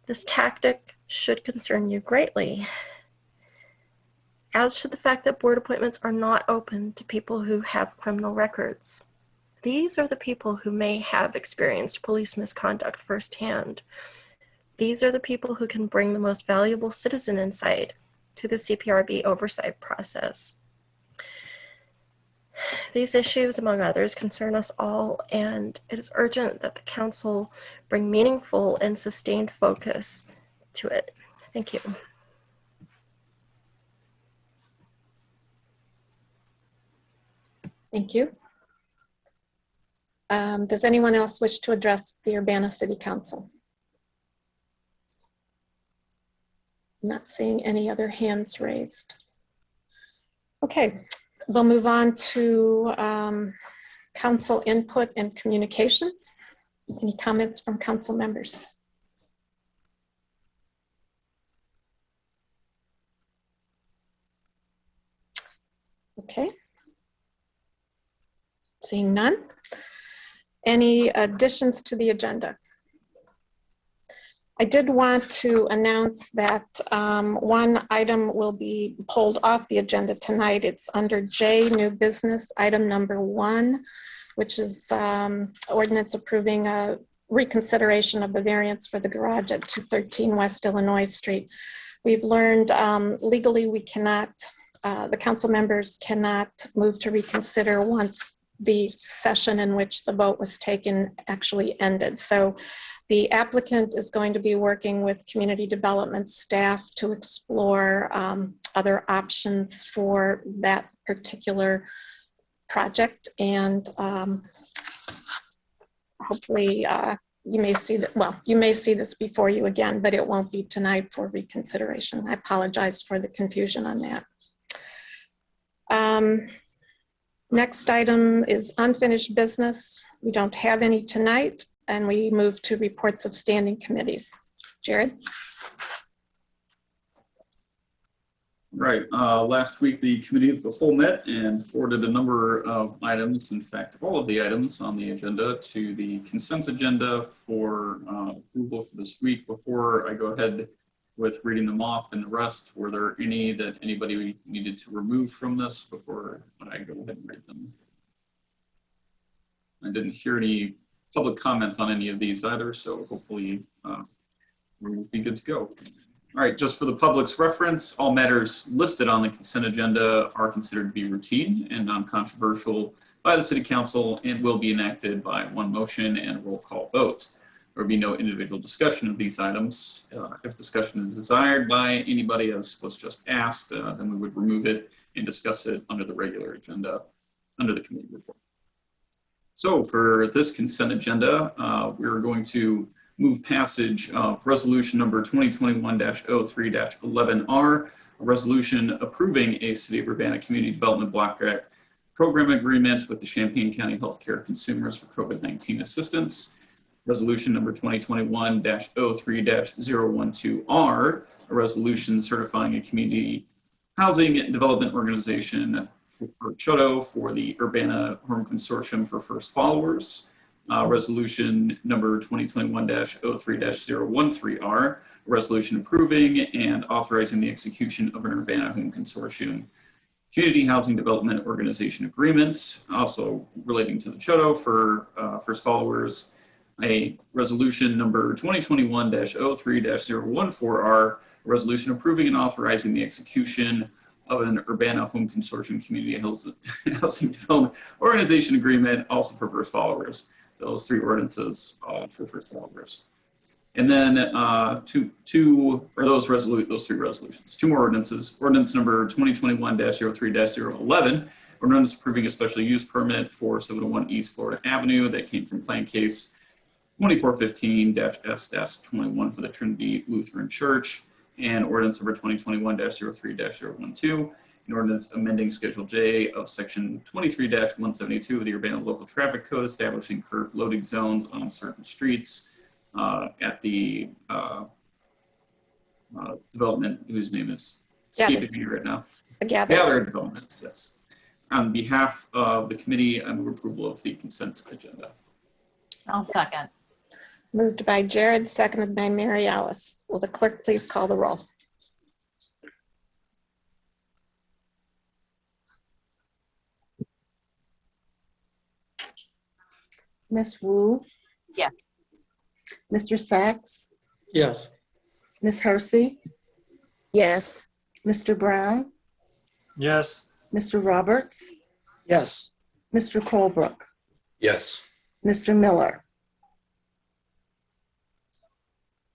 Speaker 15: This tactic should concern you greatly, as should the fact that board appointments are not open to people who have criminal records. These are the people who may have experienced police misconduct firsthand. These are the people who can bring the most valuable citizen insight to the CPRB oversight process. These issues, among others, concern us all, and it is urgent that the council bring meaningful and sustained focus to it. Thank you.
Speaker 1: Thank you. Does anyone else wish to address the Urbana City Council? I'm not seeing any other hands raised. Okay, we'll move on to council input and communications. Any comments from council members? Okay. Seeing none. Any additions to the agenda? I did want to announce that one item will be pulled off the agenda tonight. It's under J, new business, item number 1, which is ordinance approving a reconsideration of the variance for the garage at 213 West Illinois Street. We've learned legally we cannot, the council members cannot move to reconsider once the session in which the vote was taken actually ended. So the applicant is going to be working with community development staff to explore other options for that particular project. And hopefully you may see that, well, you may see this before you again, but it won't be tonight for reconsideration. I apologize for the confusion on that. Next item is unfinished business. We don't have any tonight, and we move to reports of standing committees. Jared?
Speaker 16: Right. Last week, the Committee of the Whole met and forwarded a number of items, in fact, all of the items on the agenda to the consent agenda for approval for this week. Before I go ahead with reading them off and the rest, were there any that anybody needed to remove from this before I go ahead and read them? I didn't hear any public comments on any of these either, so hopefully we'll be good to go. All right, just for the public's reference, all matters listed on the consent agenda are considered to be routine and non-controversial by the City Council and will be enacted by one motion and roll call vote. There will be no individual discussion of these items. If discussion is desired by anybody, as was just asked, then we would remove it and discuss it under the regular agenda, under the committee report. So for this consent agenda, we're going to move passage of resolution number 2021-03-11R, a resolution approving a City of Urbana Community Development Block Grant Program Agreement with the Champaign County Healthcare Consumers for COVID-19 Assistance. Resolution number 2021-03-012R, a resolution certifying a community housing development organization for CHODO for the Urbana Home Consortium for First Followers. Resolution number 2021-03-013R, a resolution approving and authorizing the execution of an Urbana Home Consortium Community Housing Development Organization agreement, also relating to the CHODO for First Followers. a resolution number 2021-03-014R, a resolution approving and authorizing the execution of an Urbana Home Consortium Community Housing Development Organization Agreement, also for first followers. Those three ordinances for first followers. And then those three resolutions. Two more ordinances. Ordinance number 2021-03-011, ordinance approving a special use permit for 701 East Florida Avenue that came from plan case 2415-S-21 for the Trinity Lutheran Church, and ordinance number 2021-03-012, an ordinance amending Schedule J of Section 23-172 of the Urbana Local Traffic Code, establishing curb loading zones on certain streets at the development whose name is escaping me right now. Gather Developments, yes. On behalf of the committee, I move approval of the consent agenda.
Speaker 3: I'll second.
Speaker 1: Moved by Jared, seconded by Mary Alice. Will the clerk please call the roll?
Speaker 2: Ms. Wu,
Speaker 3: Yes.
Speaker 2: Mr. Sachs,
Speaker 8: Yes.
Speaker 2: Ms. Hersey,
Speaker 5: Yes.
Speaker 2: Mr. Brown,
Speaker 8: Yes.
Speaker 2: Mr. Roberts,
Speaker 8: Yes.
Speaker 2: Mr. Colebrook,
Speaker 17: Yes.
Speaker 2: Mr. Miller.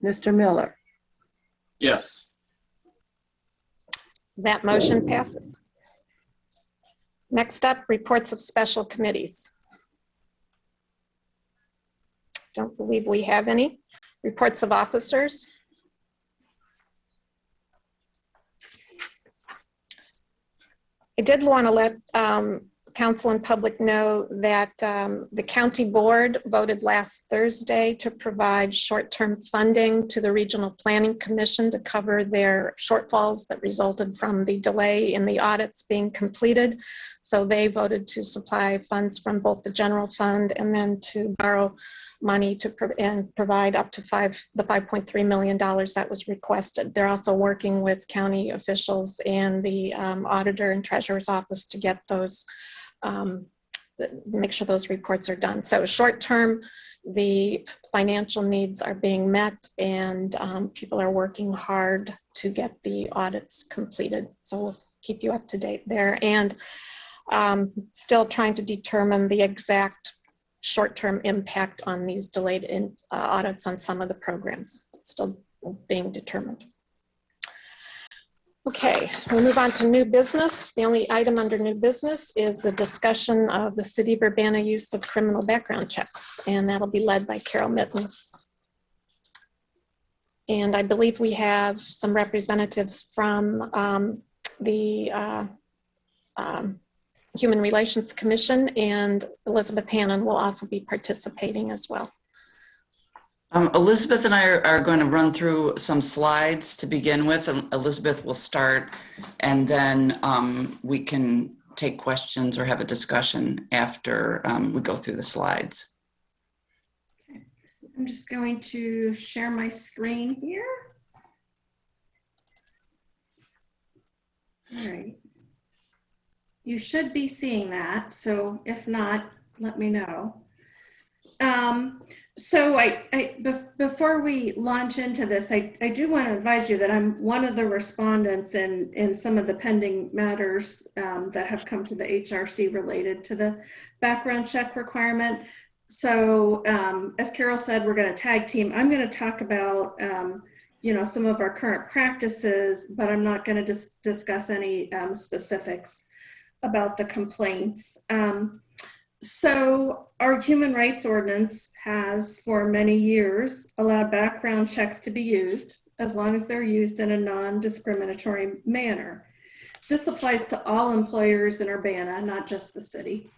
Speaker 2: Mr. Miller.
Speaker 16: Yes.
Speaker 1: That motion passes. Next up, reports of special committees. Don't believe we have any. Reports of officers. I did want to let council and public know that the county board voted last Thursday to provide short-term funding to the Regional Planning Commission to cover their shortfalls that resulted from the delay in the audits being completed. So they voted to supply funds from both the general fund and then to borrow money to provide up to the $5.3 million that was requested. They're also working with county officials and the auditor and treasurer's office to get those, make sure those reports are done. So short term, the financial needs are being met and people are working hard to get the audits completed. So we'll keep you up to date there. And still trying to determine the exact short-term impact on these delayed audits on some of the programs. It's still being determined. Okay, we'll move on to new business. The only item under new business is the discussion of the City of Urbana use of criminal background checks, and that'll be led by Carol Mitten. And I believe we have some representatives from the Human Relations Commission, and Elizabeth Hannon will also be participating as well.
Speaker 6: Elizabeth and I are going to run through some slides to begin with. And Elizabeth will start, and then we can take questions or have a discussion after we go through the slides.
Speaker 18: Okay. I'm just going to share my screen here. All right. You should be seeing that, so if not, let me know. So before we launch into this, I do want to advise you that I'm one of the respondents in some of the pending matters that have come to the HRC related to the background check requirement. So as Carol said, we're going to tag team. I'm going to talk about some of our current practices, but I'm not going to discuss any specifics about the complaints. So our human rights ordinance has for many years allowed background checks to be used as long as they're used in a non-discriminatory manner. This applies to all employers in Urbana, not just the city.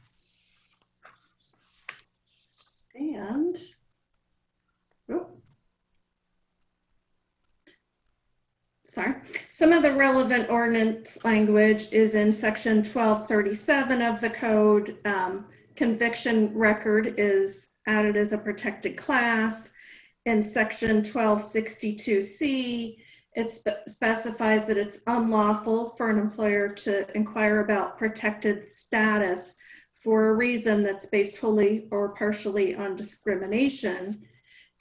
Speaker 18: And, some of the relevant ordinance language is in section 1237 of the code. Conviction record is added as a protected class. In section 1262C, it specifies that it's unlawful for an employer to inquire about protected status for a reason that's based wholly or partially on discrimination.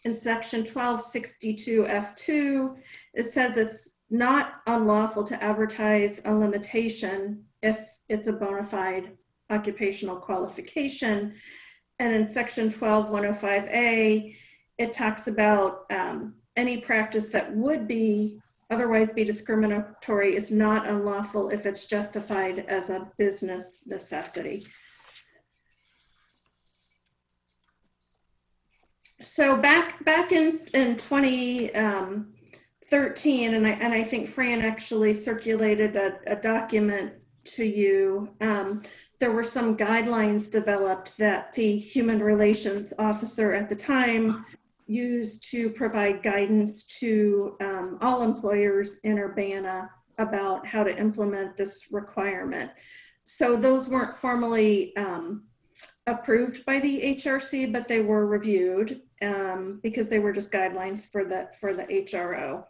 Speaker 18: In section 1262 F2, it says it's not unlawful to advertise a limitation if it's a bona fide occupational qualification. And in section 12105A, it talks about any practice that would be otherwise be discriminatory is not unlawful if it's justified as a business necessity. So back in 2013, and I think Fran actually circulated a document to you. There were some guidelines developed that the human relations officer at the time used to provide guidance to all employers in Urbana about how to implement this requirement. So those weren't formally approved by the HRC, but they were reviewed because they were just guidelines for the HRO.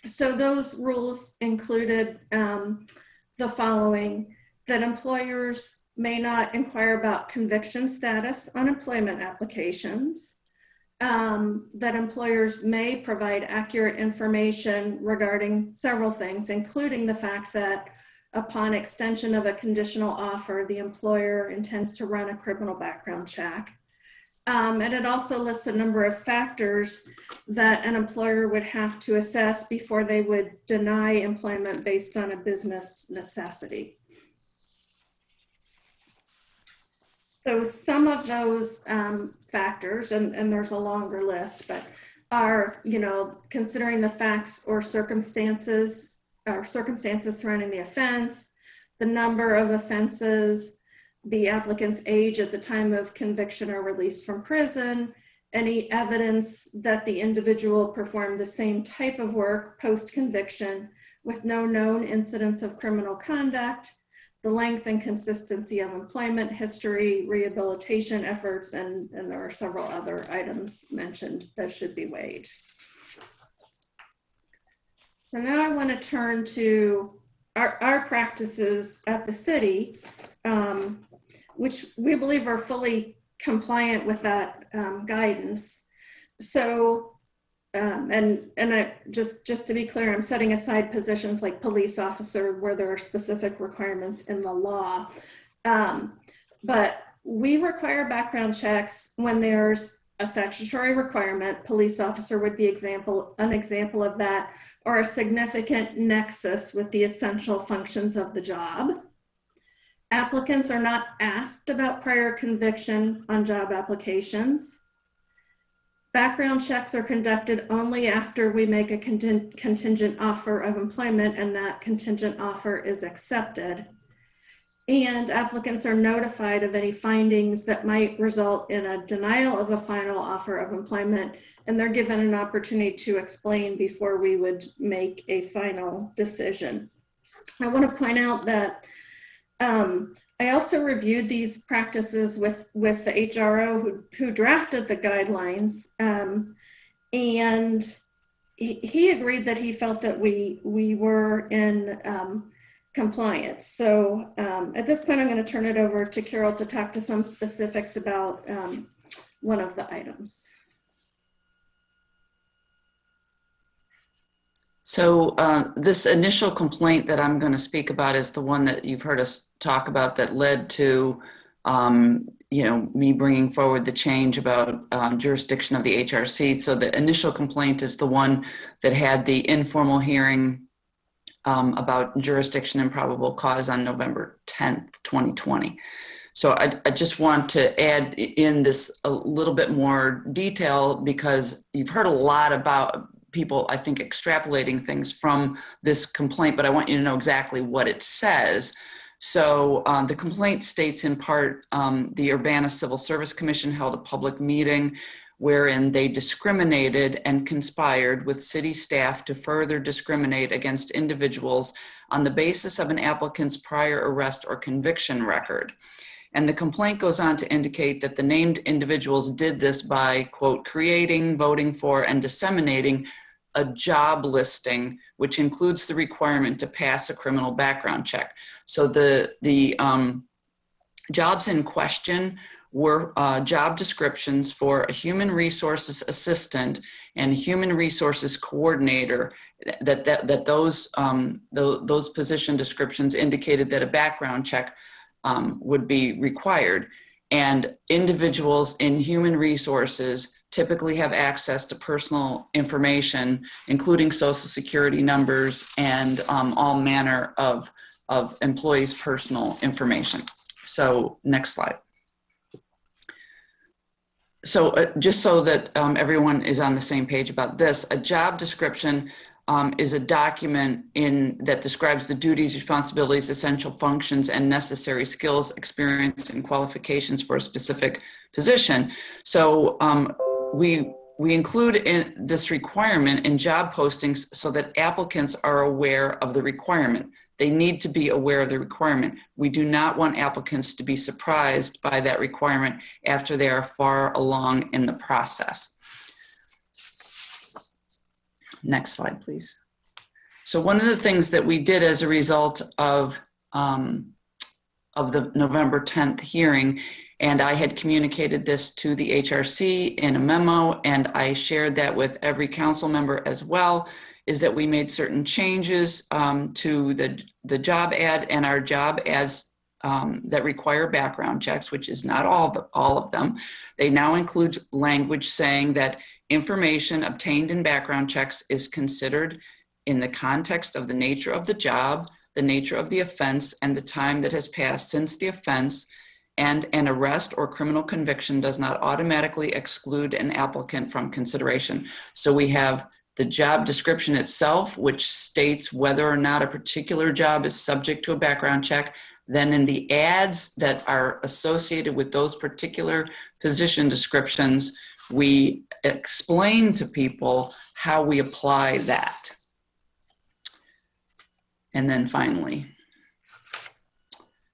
Speaker 18: So those rules included the following: that employers may not inquire about conviction status on employment applications, that employers may provide accurate information regarding several things, including the fact that upon extension of a conditional offer, the employer intends to run a criminal background check. And it also lists a number of factors that an employer would have to assess before they would deny employment based on a business necessity. So some of those factors, and there's a longer list, but are, considering the facts or circumstances surrounding the offense, the number of offenses, the applicant's age at the time of conviction or release from prison, any evidence that the individual performed the same type of work post-conviction with no known incidents of criminal conduct, the length and consistency of employment history, rehabilitation efforts, and there are several other items mentioned that should be weighed. So now I want to turn to our practices at the city, which we believe are fully compliant with that guidance. So, and I just to be clear, I'm setting aside positions like police officer where there are specific requirements in the law. But we require background checks when there's a statutory requirement. Police officer would be an example of that, or a significant nexus with the essential functions of the job. Applicants are not asked about prior conviction on job applications. Background checks are conducted only after we make a contingent offer of employment and that contingent offer is accepted. And applicants are notified of any findings that might result in a denial of a final offer of employment, and they're given an opportunity to explain before we would make a final decision. I want to point out that I also reviewed these practices with the HRO who drafted the guidelines, and he agreed that he felt that we were in compliance. So at this point, I'm going to turn it over to Carol to talk to some specifics about one of the items.
Speaker 6: So this initial complaint that I'm going to speak about is the one that you've heard us talk about that led to, me bringing forward the change about jurisdiction of the HRC. So the initial complaint is the one that had the informal hearing about jurisdiction and probable cause on November 10th, 2020. So I just want to add in this a little bit more detail because you've heard a lot about people, I think, extrapolating things from this complaint, but I want you to know exactly what it says. So the complaint states in part, the Urbana Civil Service Commission held a public meeting wherein they discriminated and conspired with city staff to further discriminate against individuals on the basis of an applicant's prior arrest or conviction record. And the complaint goes on to indicate that the named individuals did this by, quote, creating, voting for, and disseminating a job listing, which includes the requirement to pass a criminal background check. So the jobs in question were job descriptions for a human resources assistant and human resources coordinator. Those position descriptions indicated that a background check would be required. And individuals in human resources typically have access to personal information, including social security numbers and all manner of employees' personal information. So next slide. So just so that everyone is on the same page about this, a job description is a document that describes the duties, responsibilities, essential functions, and necessary skills, experience, and qualifications for a specific position. So we include in this requirement in job postings so that applicants are aware of the requirement. They need to be aware of the requirement. We do not want applicants to be surprised by that requirement after they are far along in the process. Next slide, please. So one of the things that we did as a result of the November 10th hearing, and I had communicated this to the HRC in a memo, and I shared that with every council member as well, is that we made certain changes to the job ad and our job ads that require background checks, which is not all of them. They now include language saying that information obtained in background checks is considered in the context of the nature of the job, the nature of the offense, and the time that has passed since the offense, and an arrest or criminal conviction does not automatically exclude an applicant from consideration. So we have the job description itself, which states whether or not a particular job is subject to a background check. Then in the ads that are associated with those particular position descriptions, we explain to people how we apply that. And then finally,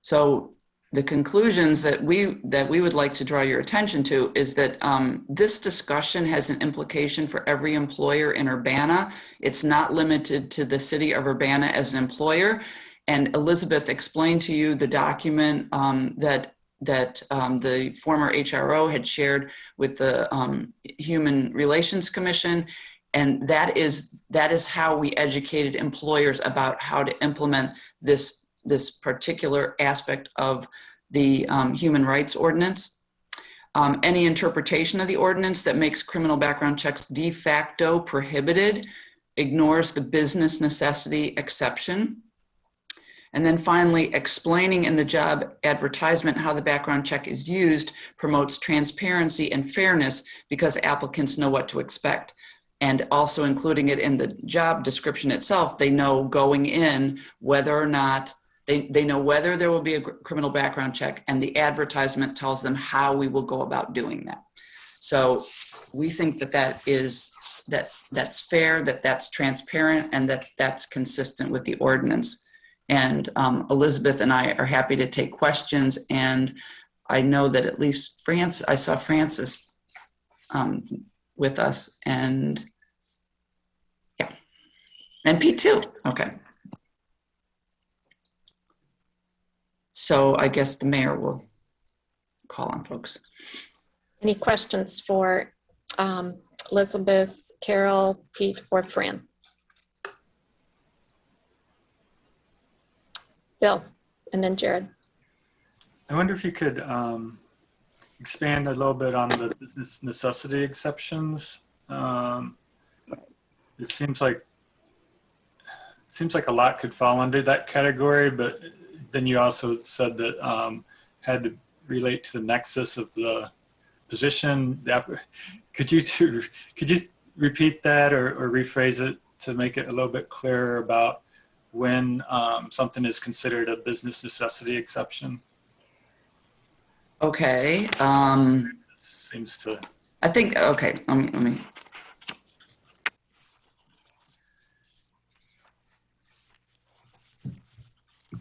Speaker 6: so the conclusions that we would like to draw your attention to is that this discussion has an implication for every employer in Urbana. It's not limited to the city of Urbana as an employer. And Elizabeth explained to you the document that the former HRO had shared with the Human Relations Commission. And that is how we educated employers about how to implement this particular aspect of the Human Rights Ordinance. Any interpretation of the ordinance that makes criminal background checks de facto prohibited ignores the business necessity exception. And then finally, explaining in the job advertisement how the background check is used promotes transparency and fairness because applicants know what to expect. And also including it in the job description itself, they know going in whether or not, they know whether there will be a criminal background check, and the advertisement tells them how we will go about doing that. So we think that that's fair, that's transparent, and that's consistent with the ordinance. And Elizabeth and I are happy to take questions. And I know that at least I saw Francis with us, and yeah, and Pete too. Okay. So I guess the mayor will call on folks.
Speaker 1: Any questions for Elizabeth, Carol, Pete, or Fran? Bill, and then Jared.
Speaker 8: I wonder if you could expand a little bit on the business necessity exceptions. It seems like a lot could fall under that category, but then you also said that had to relate to the nexus of the position. Could you repeat that or rephrase it to make it a little bit clearer about when something is considered a business necessity exception?
Speaker 6: Okay.
Speaker 8: Seems to.
Speaker 6: I think, okay, let me.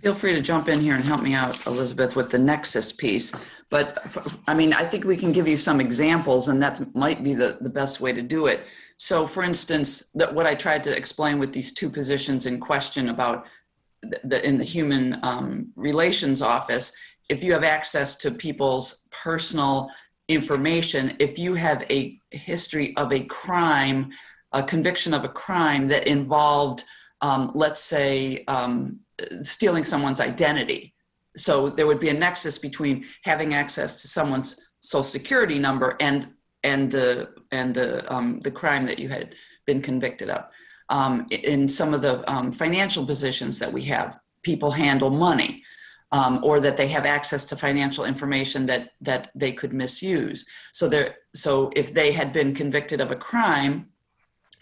Speaker 6: Feel free to jump in here and help me out, Elizabeth, with the nexus piece. But I mean, I think we can give you some examples, and that might be the best way to do it. So for instance, what I tried to explain with these two positions in question about in the Human Relations Office, if you have access to people's personal information, if you have a history of a crime, a conviction of a crime that involved, let's say, stealing someone's identity. So there would be a nexus between having access to someone's social security number and the crime that you had been convicted of. In some of the financial positions that we have, people handle money, or that they have access to financial information that they could misuse. So if they had been convicted of a crime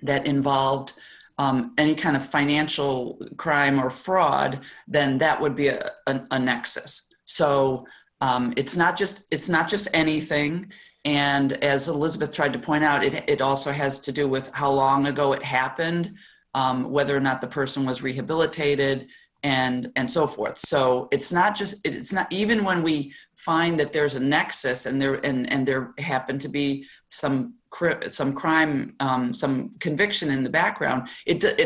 Speaker 6: that involved any kind of financial crime or fraud, then that would be a nexus. So it's not just anything. And as Elizabeth tried to point out, it also has to do with how long ago it happened, whether or not the person was rehabilitated, and so forth. So it's not even when we find that there's a nexus and there happen to be some crime, some conviction in the background,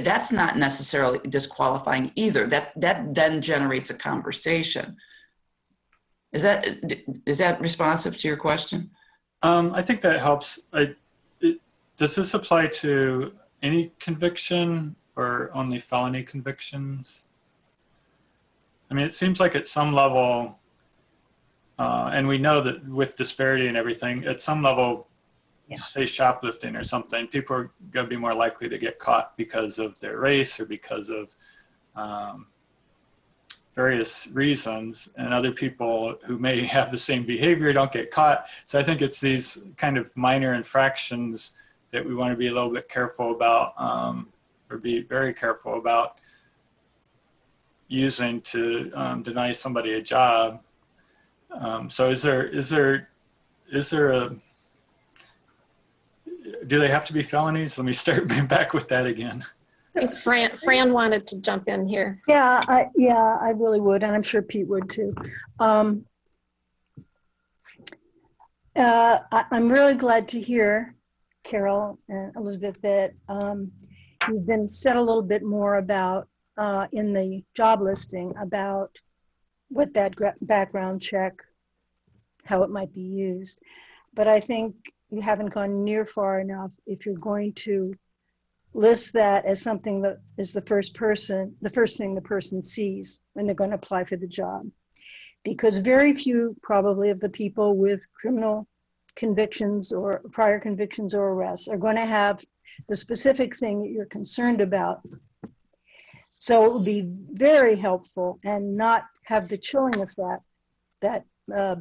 Speaker 6: that's not necessarily disqualifying either. That then generates a conversation. Is that responsive to your question?
Speaker 8: I think that helps. Does this apply to any conviction or only felony convictions? I mean, it seems like at some level, and we know that with disparity and everything, at some level, say shoplifting or something, people are going to be more likely to get caught because of their race or because of various reasons, and other people who may have the same behavior don't get caught. So I think it's these kind of minor infractions that we want to be a little bit careful about, or be very careful about using to deny somebody a job. So is there a, do they have to be felonies? Let me start back with that again.
Speaker 1: I think Fran wanted to jump in here.
Speaker 17: Yeah, I really would, and I'm sure Pete would too. I'm really glad to hear, Carol and Elizabeth, that you've been said a little bit more about in the job listing about what that background check, how it might be used. But I think you haven't gone near far enough if you're going to list that as something that is the first thing the person sees when they're going to apply for the job. Because very few probably of the people with criminal convictions or prior convictions or arrests are going to have the specific thing that you're concerned about. So it would be very helpful and not have the chilling effect that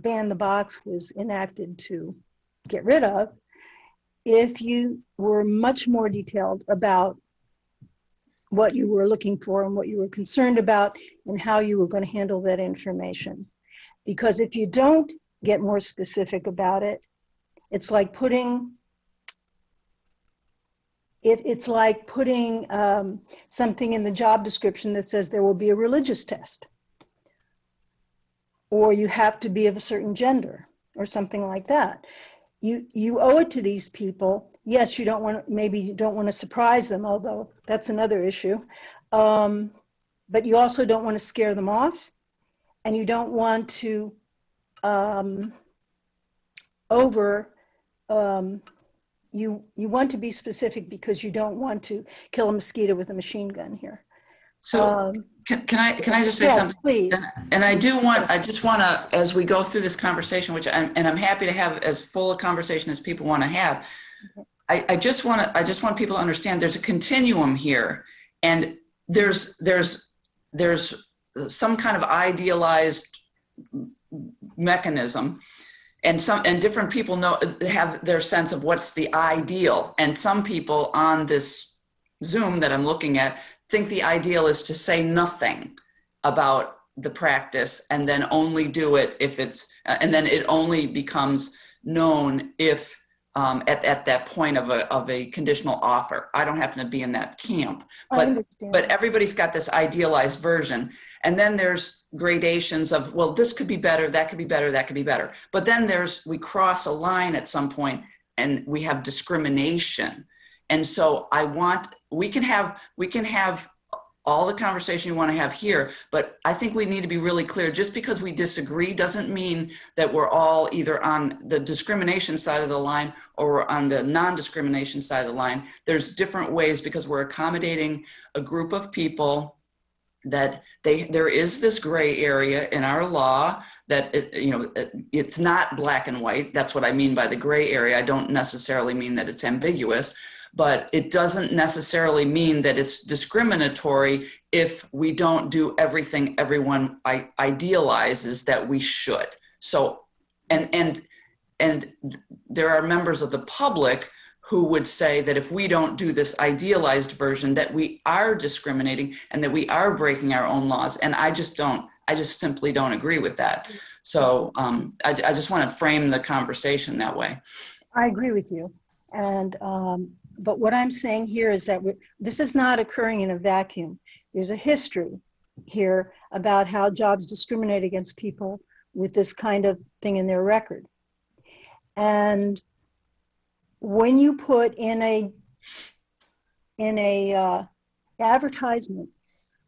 Speaker 17: ban the box was enacted to get rid of, if you were much more detailed about what you were looking for and what you were concerned about and how you were going to handle that information. Because if you don't get more specific about it, it's like putting something in the job description that says there will be a religious test, or you have to be of a certain gender or something like that. You owe it to these people. Yes, you don't want to surprise them, although that's another issue. But you also don't want to scare them off, and you don't want to you want to be specific because you don't want to kill a mosquito with a machine gun here.
Speaker 6: So can I just say
Speaker 17: yes,
Speaker 6: something?
Speaker 17: Please.
Speaker 6: And I just want to, as we go through this conversation, I'm happy to have as full a conversation as people want to have. I just want people to understand there's a continuum here, and there's some kind of idealized mechanism, and different people have their sense of what's the ideal, and some people on this Zoom that I'm looking at think the ideal is to say nothing about the practice and then only do it if it's, and then it only becomes known if at that point of a conditional offer. I don't happen to be in that camp, but everybody's got this idealized version. And then there's gradations of, well, this could be better, that could be better, that could be better. But then we cross a line at some point and we have discrimination. And so we can have all the conversation you want to have here, but I think we need to be really clear. Just because we disagree doesn't mean that we're all either on the discrimination side of the line or we're on the non-discrimination side of the line. There's different ways because we're accommodating a group of people that there is this gray area in our law that it's not black and white. That's what I mean by the gray area. I don't necessarily mean that it's ambiguous, but it doesn't necessarily mean that it's discriminatory if we don't do everything everyone idealizes that we should. So, and there are members of the public who would say that if we don't do this idealized version, that we are discriminating and that we are breaking our own laws. And I just simply don't agree with that. So I just want to frame the conversation that way.
Speaker 17: I agree with you. And, but what I'm saying here is that this is not occurring in a vacuum. There's a history here about how jobs discriminate against people with this kind of thing in their record. And when you put in a advertisement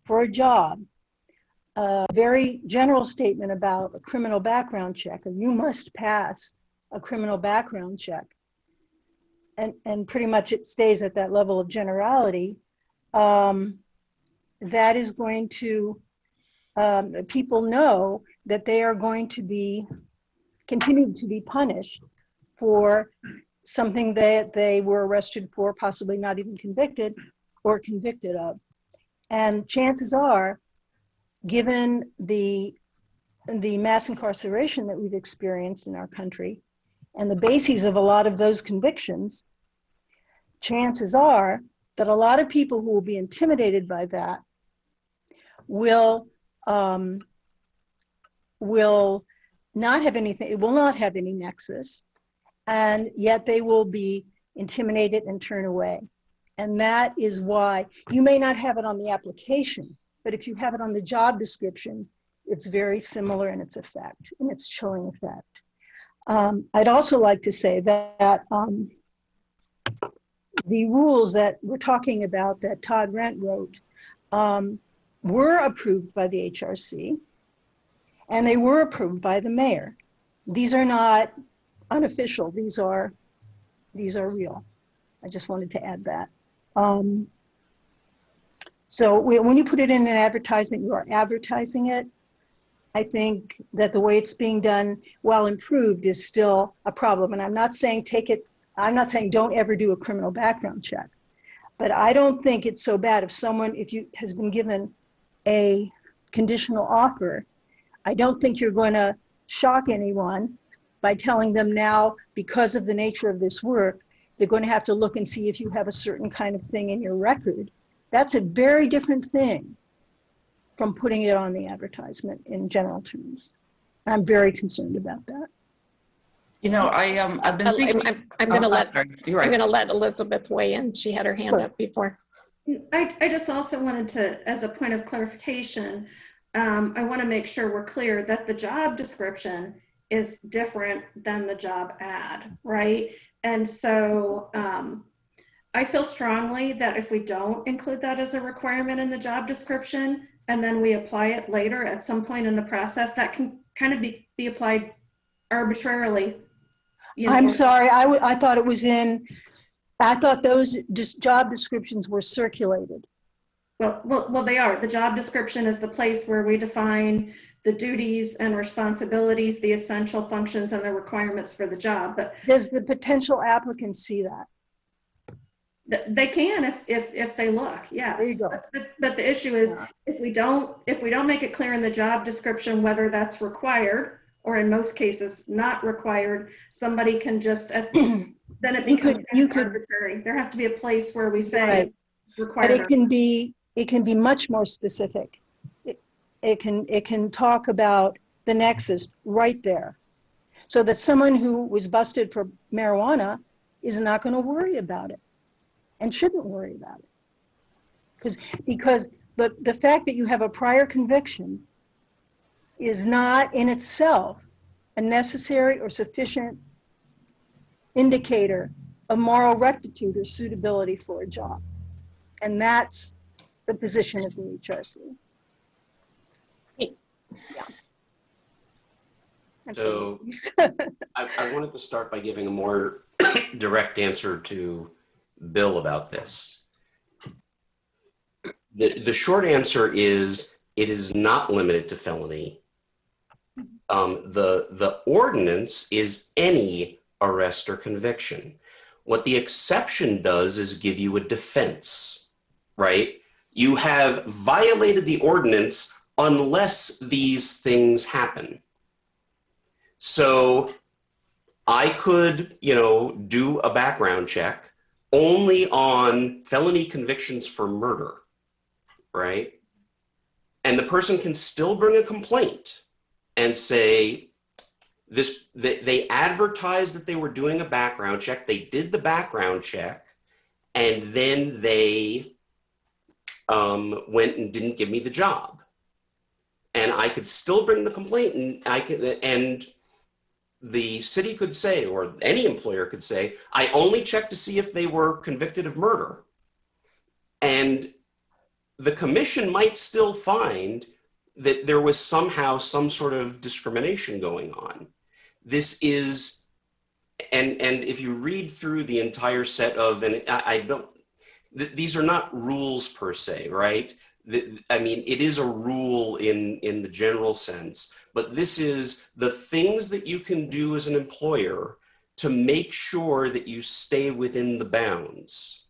Speaker 17: for a job, a very general statement about a criminal background check, or you must pass a criminal background check, and pretty much it stays at that level of generality, that is going to, people know that they are going to continue to be punished for something that they were arrested for, possibly not even convicted or convicted of. And chances are, given the mass incarceration that we've experienced in our country and the bases of a lot of those convictions, chances are that a lot of people who will be intimidated by that will not have anything, it will not have any nexus, and yet they will be intimidated and turn away. And that is why you may not have it on the application, but if you have it on the job description, it's very similar in its effect, in its chilling effect. I'd also like to say that the rules that we're talking about that Todd Rent wrote were approved by the HRC, and they were approved by the mayor. These are not unofficial, these are real. I just wanted to add that. So when you put it in an advertisement, you are advertising it. I think that the way it's being done, while improved, is still a problem. And I'm not saying don't ever do a criminal background check, but I don't think it's so bad if someone, has been given a conditional offer, I don't think you're going to shock anyone by telling them now, because of the nature of this work, they're going to have to look and see if you have a certain kind of thing in your record. That's a very different thing from putting it on the advertisement in general terms. I'm very concerned about that.
Speaker 6: I've been thinking.
Speaker 1: I'm going to let
Speaker 6: You're right.
Speaker 1: I'm going to let Elizabeth weigh in. She had her hand up before.
Speaker 18: I just also wanted to, as a point of clarification, I want to make sure we're clear that the job description is different than the job ad, right? And so I feel strongly that if we don't include that as a requirement in the job description, and then we apply it later at some point in the process, that can kind of be applied arbitrarily.
Speaker 17: I'm sorry, I thought it was I thought those job descriptions were circulated.
Speaker 18: Well, they are. The job description is the place where we define the duties and responsibilities, the essential functions, and the requirements for the job. But
Speaker 17: does the potential applicant see that?
Speaker 18: They can if they look, yes.
Speaker 17: There you go.
Speaker 18: But the issue is, if we don't make it clear in the job description whether that's required, or in most cases not required, somebody can just then it becomes arbitrary. There has to be a place where we say
Speaker 17: right.
Speaker 18: required.
Speaker 17: But it can be much more specific. It can talk about the nexus right there, so that someone who was busted for marijuana is not going to worry about it, and shouldn't worry about it. Because the fact that you have a prior conviction is not in itself a necessary or sufficient indicator of moral rectitude or suitability for a job. And that's the position of the HRC. Yeah.
Speaker 19: So I wanted to start by giving a more direct answer to Bill about this. The short answer is it is not limited to felony. The ordinance is any arrest or conviction. What the exception does is give you a defense, right? You have violated the ordinance unless these things happen. So I could, do a background check only on felony convictions for murder, right? And the person can still bring a complaint and say they advertised that they were doing a background check. They did the background check, and then they went and didn't give me the job. And I could still bring the complaint, and the city could say, or any employer could say, I only checked to see if they were convicted of murder. And the commission might still find that there was somehow some sort of discrimination going on. This is, and if you read through the entire set of, and these are not rules per se, right? I mean, it is a rule in the general sense, but this is the things that you can do as an employer to make sure that you stay within the bounds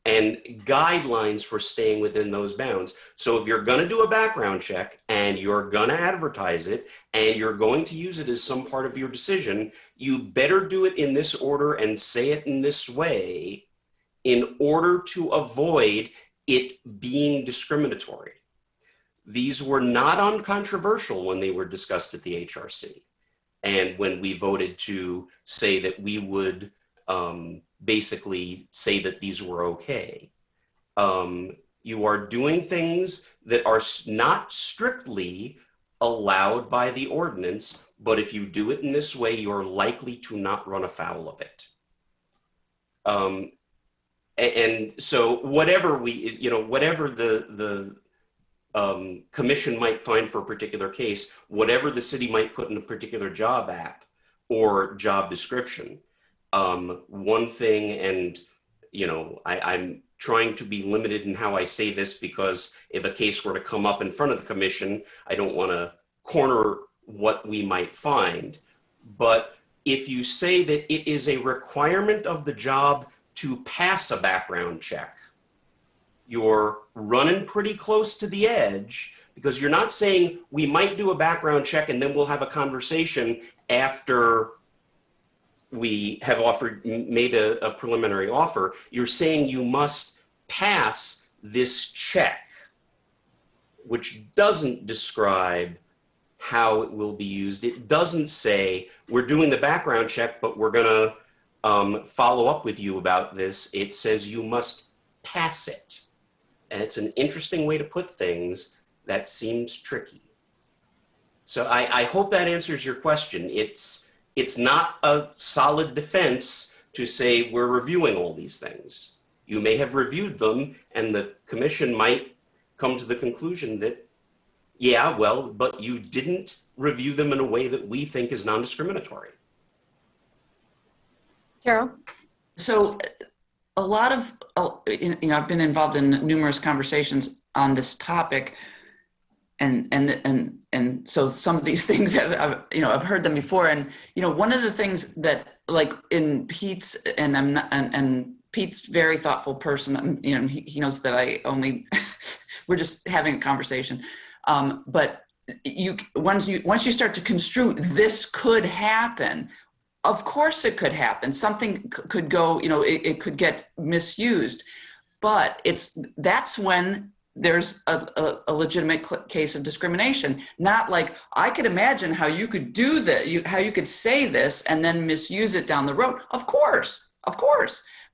Speaker 19: and guidelines for staying within those bounds. So if you're going to do a background check and you're going to advertise it and you're going to use it as some part of your decision, you better do it in this order and say it in this way in order to avoid it being discriminatory. These were not uncontroversial when they were discussed at the HRC. And when we voted to say that we would basically say that these were okay. You are doing things that are not strictly allowed by the ordinance, but if you do it in this way, you're likely to not run afoul of it. And so whatever whatever the commission might find for a particular case, whatever the city might put in a particular job app or job description, one thing, and I'm trying to be limited in how I say this because if a case were to come up in front of the commission, I don't want to corner what we might find. But if you say that it is a requirement of the job to pass a background check, you're running pretty close to the edge, because you're not saying we might do a background check and then we'll have a conversation after we have made a preliminary offer. You're saying you must pass this check, which doesn't describe how it will be used. It doesn't say we're doing the background check, but we're going to follow up with you about this. It says you must pass it. And it's an interesting way to put things that seems tricky. So I hope that answers your question. It's not a solid defense to say we're reviewing all these things. You may have reviewed them and the commission might come to the conclusion that, yeah, well, but you didn't review them in a way that we think is non-discriminatory.
Speaker 1: Carol?
Speaker 6: So a lot of, I've been involved in numerous conversations on this topic, and so some of these things I've heard them before, and one of the things that, like in Pete's, and Pete's very thoughtful person, he knows that I only we're just having a conversation, but once you start to construe this could happen. Of course it could happen. Something could go, it could get misused, but that's when there's a legitimate case of discrimination. Not like, I could imagine how you could do that, how you could say this and then misuse it down the road. Of course.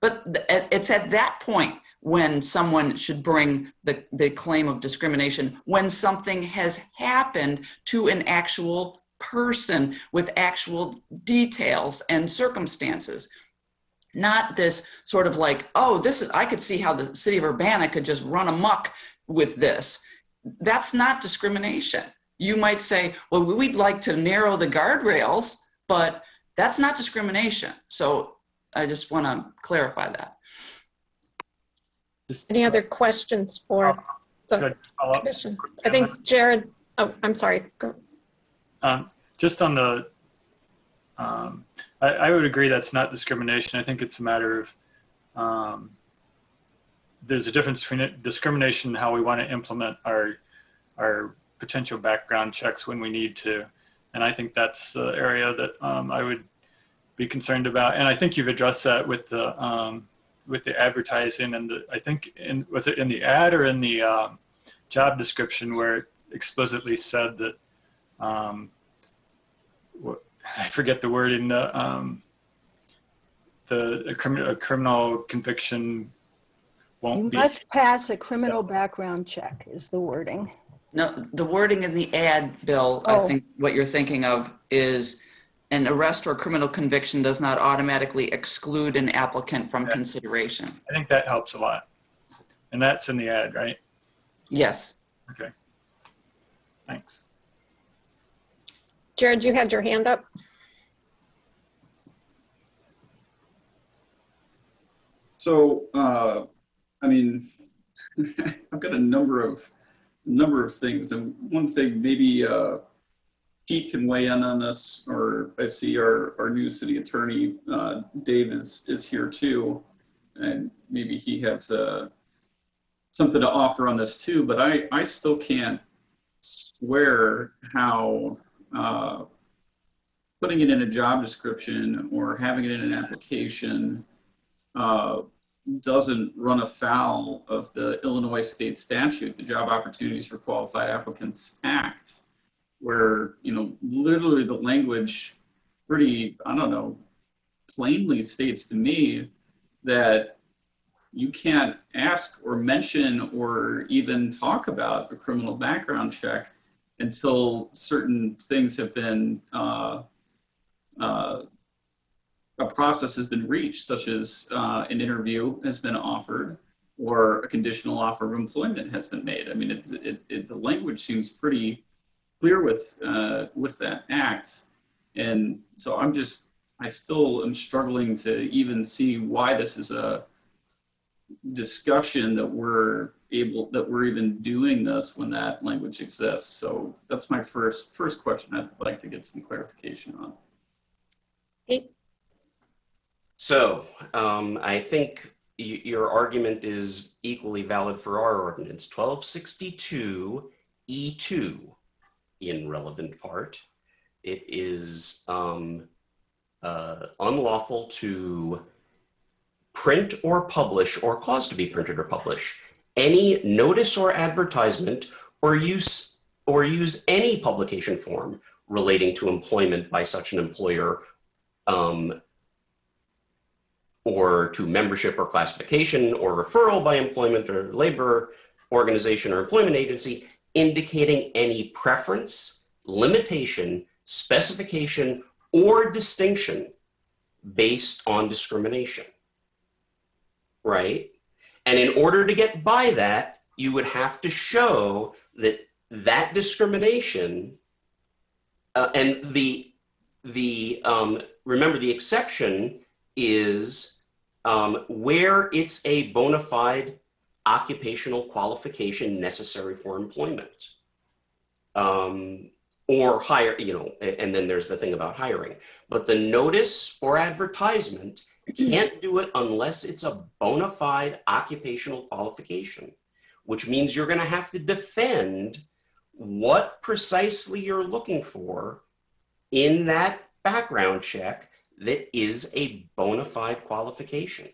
Speaker 6: But it's at that point when someone should bring the claim of discrimination, when something has happened to an actual person with actual details and circumstances. Not this sort of like, oh, this is, I could see how the city of Urbana could just run amok with this. That's not discrimination. You might say, well, we'd like to narrow the guardrails, but that's not discrimination. So I just want to clarify that.
Speaker 1: Any other questions for the commission? I think Jared, oh, I'm sorry. Go.
Speaker 8: Just on the, I would agree that's not discrimination. I think it's a matter of, there's a difference between discrimination and how we want to implement our potential background checks when we need to. And I think that's the area that I would be concerned about. And I think you've addressed that with the advertising and I think was it in the ad or in the job description where it explicitly said that, I forget the word in the a criminal conviction won't be.
Speaker 17: You must pass a criminal background check is the wording.
Speaker 6: No, the wording in the ad, Bill, I think what you're thinking of is an arrest or criminal conviction does not automatically exclude an applicant from consideration.
Speaker 8: I think that helps a lot. And that's in the ad, right?
Speaker 6: Yes.
Speaker 8: Okay. Thanks.
Speaker 1: Jared, you had your hand up.
Speaker 16: So, I mean, I've got a number of things, and one thing maybe Pete can weigh in on this, or I see our new city attorney Dave is here too, and maybe he has something to offer on this too. But I still can't swear how putting it in a job description or having it in an application doesn't run afoul of the Illinois state statute, the Job Opportunities for Qualified Applicants Act, where, you know, literally the language pretty, I don't know, plainly states to me that you can't ask or mention or even talk about a criminal background check until certain things have been a process has been reached, such as an interview has been offered or a conditional offer of employment has been made. I mean, the language seems pretty clear with that act. And so I still am struggling to even see why this is a discussion that we're even doing this when that language exists. So that's my first question I'd like to get some clarification on.
Speaker 19: So I think your argument is equally valid for our ordinance. 1262 E2 in relevant part. It is unlawful to print or publish or cause to be printed or publish any notice or advertisement or use any publication form relating to employment by such an employer or to membership or classification or referral by employment or labor organization or employment agency indicating any preference, limitation, specification, or distinction based on discrimination, right? And in order to get by that, you would have to show that that discrimination and remember the exception is where it's a bona fide occupational qualification necessary for employment or hire, you know, and then there's the thing about hiring. But the notice or advertisement can't do it unless it's a bona fide occupational qualification, which means you're going to have to defend what precisely you're looking for in that background check that is a bona fide qualification.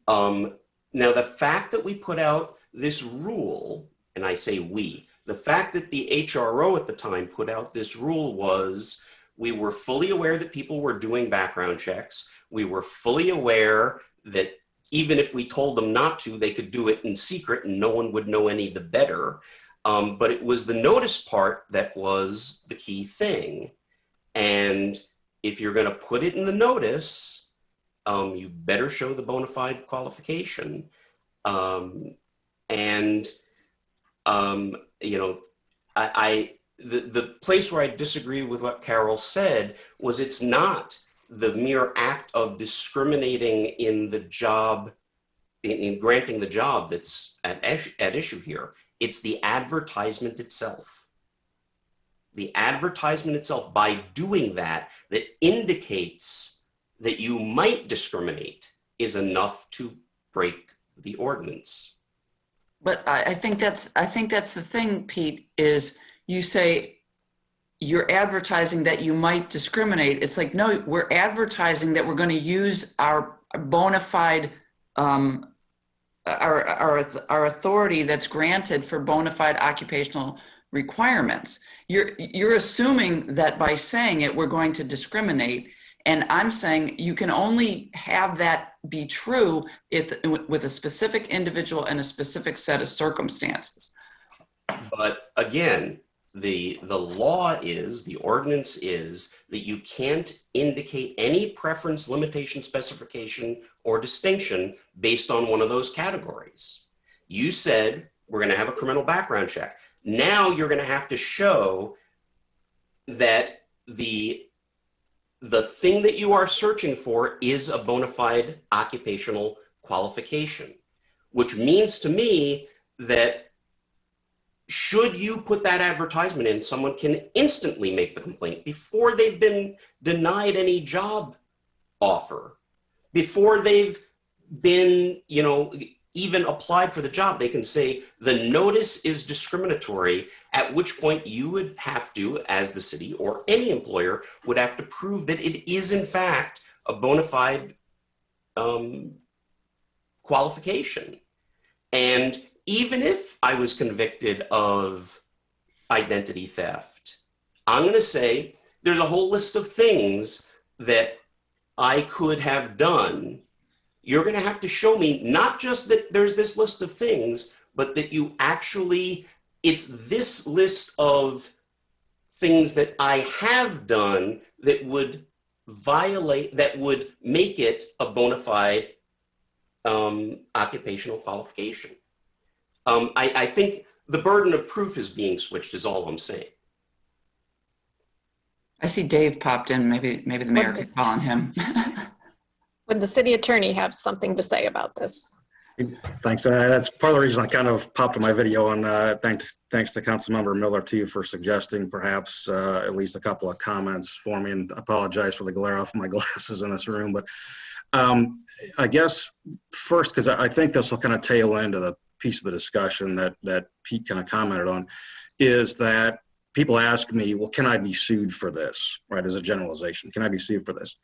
Speaker 19: Now, the fact that we put out this rule, and I say we, the fact that the HRO at the time put out this rule was we were fully aware that people were doing background checks. We were fully aware that even if we told them not to, they could do it in secret and no one would know any the better. But it was the notice part that was the key thing. And if you're going to put it in the notice, you better show the bona fide qualification. And you know, the place where I disagree with what Carol said was it's not the mere act of discriminating in the job, in granting the job that's at issue here. It's the advertisement itself. The advertisement itself, by doing that, that indicates that you might discriminate, is enough to break the ordinance.
Speaker 6: But I think that's the thing, Pete, is you say you're advertising that you might discriminate. It's like, no, we're advertising that we're going to use our bona fide, our authority that's granted for bona fide occupational requirements. You're assuming that by saying it, we're going to discriminate. And I'm saying you can only have that be true with a specific individual and a specific set of circumstances.
Speaker 19: But again, the law is, the ordinance is, that you can't indicate any preference, limitation, specification, or distinction based on one of those categories. You said we're going to have a criminal background check. Now you're going to have to show that the thing that you are searching for is a bona fide occupational qualification, which means to me that should you put that advertisement in, someone can instantly make the complaint before they've been denied any job offer, before they've been, you know, even applied for the job. They can say the notice is discriminatory, at which point you would have to, as the city or any employer, would have to prove that it is in fact a bona fide qualification. And even if I was convicted of identity theft, I'm going to say there's a whole list of things that I could have done. You're going to have to show me not just that there's this list of things, but that you actually, it's this list of things that I have done that would violate, that would make it a bona fide occupational qualification. I think the burden of proof is being switched is all I'm saying.
Speaker 6: I see Dave popped in. Maybe the mayor could call on him.
Speaker 1: Would the city attorney have something to say about this?
Speaker 20: Thanks. That's part of the reason I kind of popped in my video, and thanks to Councilmember Miller too for suggesting perhaps at least a couple of comments for me, and apologize for the glare off my glasses in this room. But I guess first, because I think this will kind of tail into the piece of the discussion that Pete kind of commented on, is that people ask me, well, can I be sued for this, right, as a generalization? Can I be sued for this?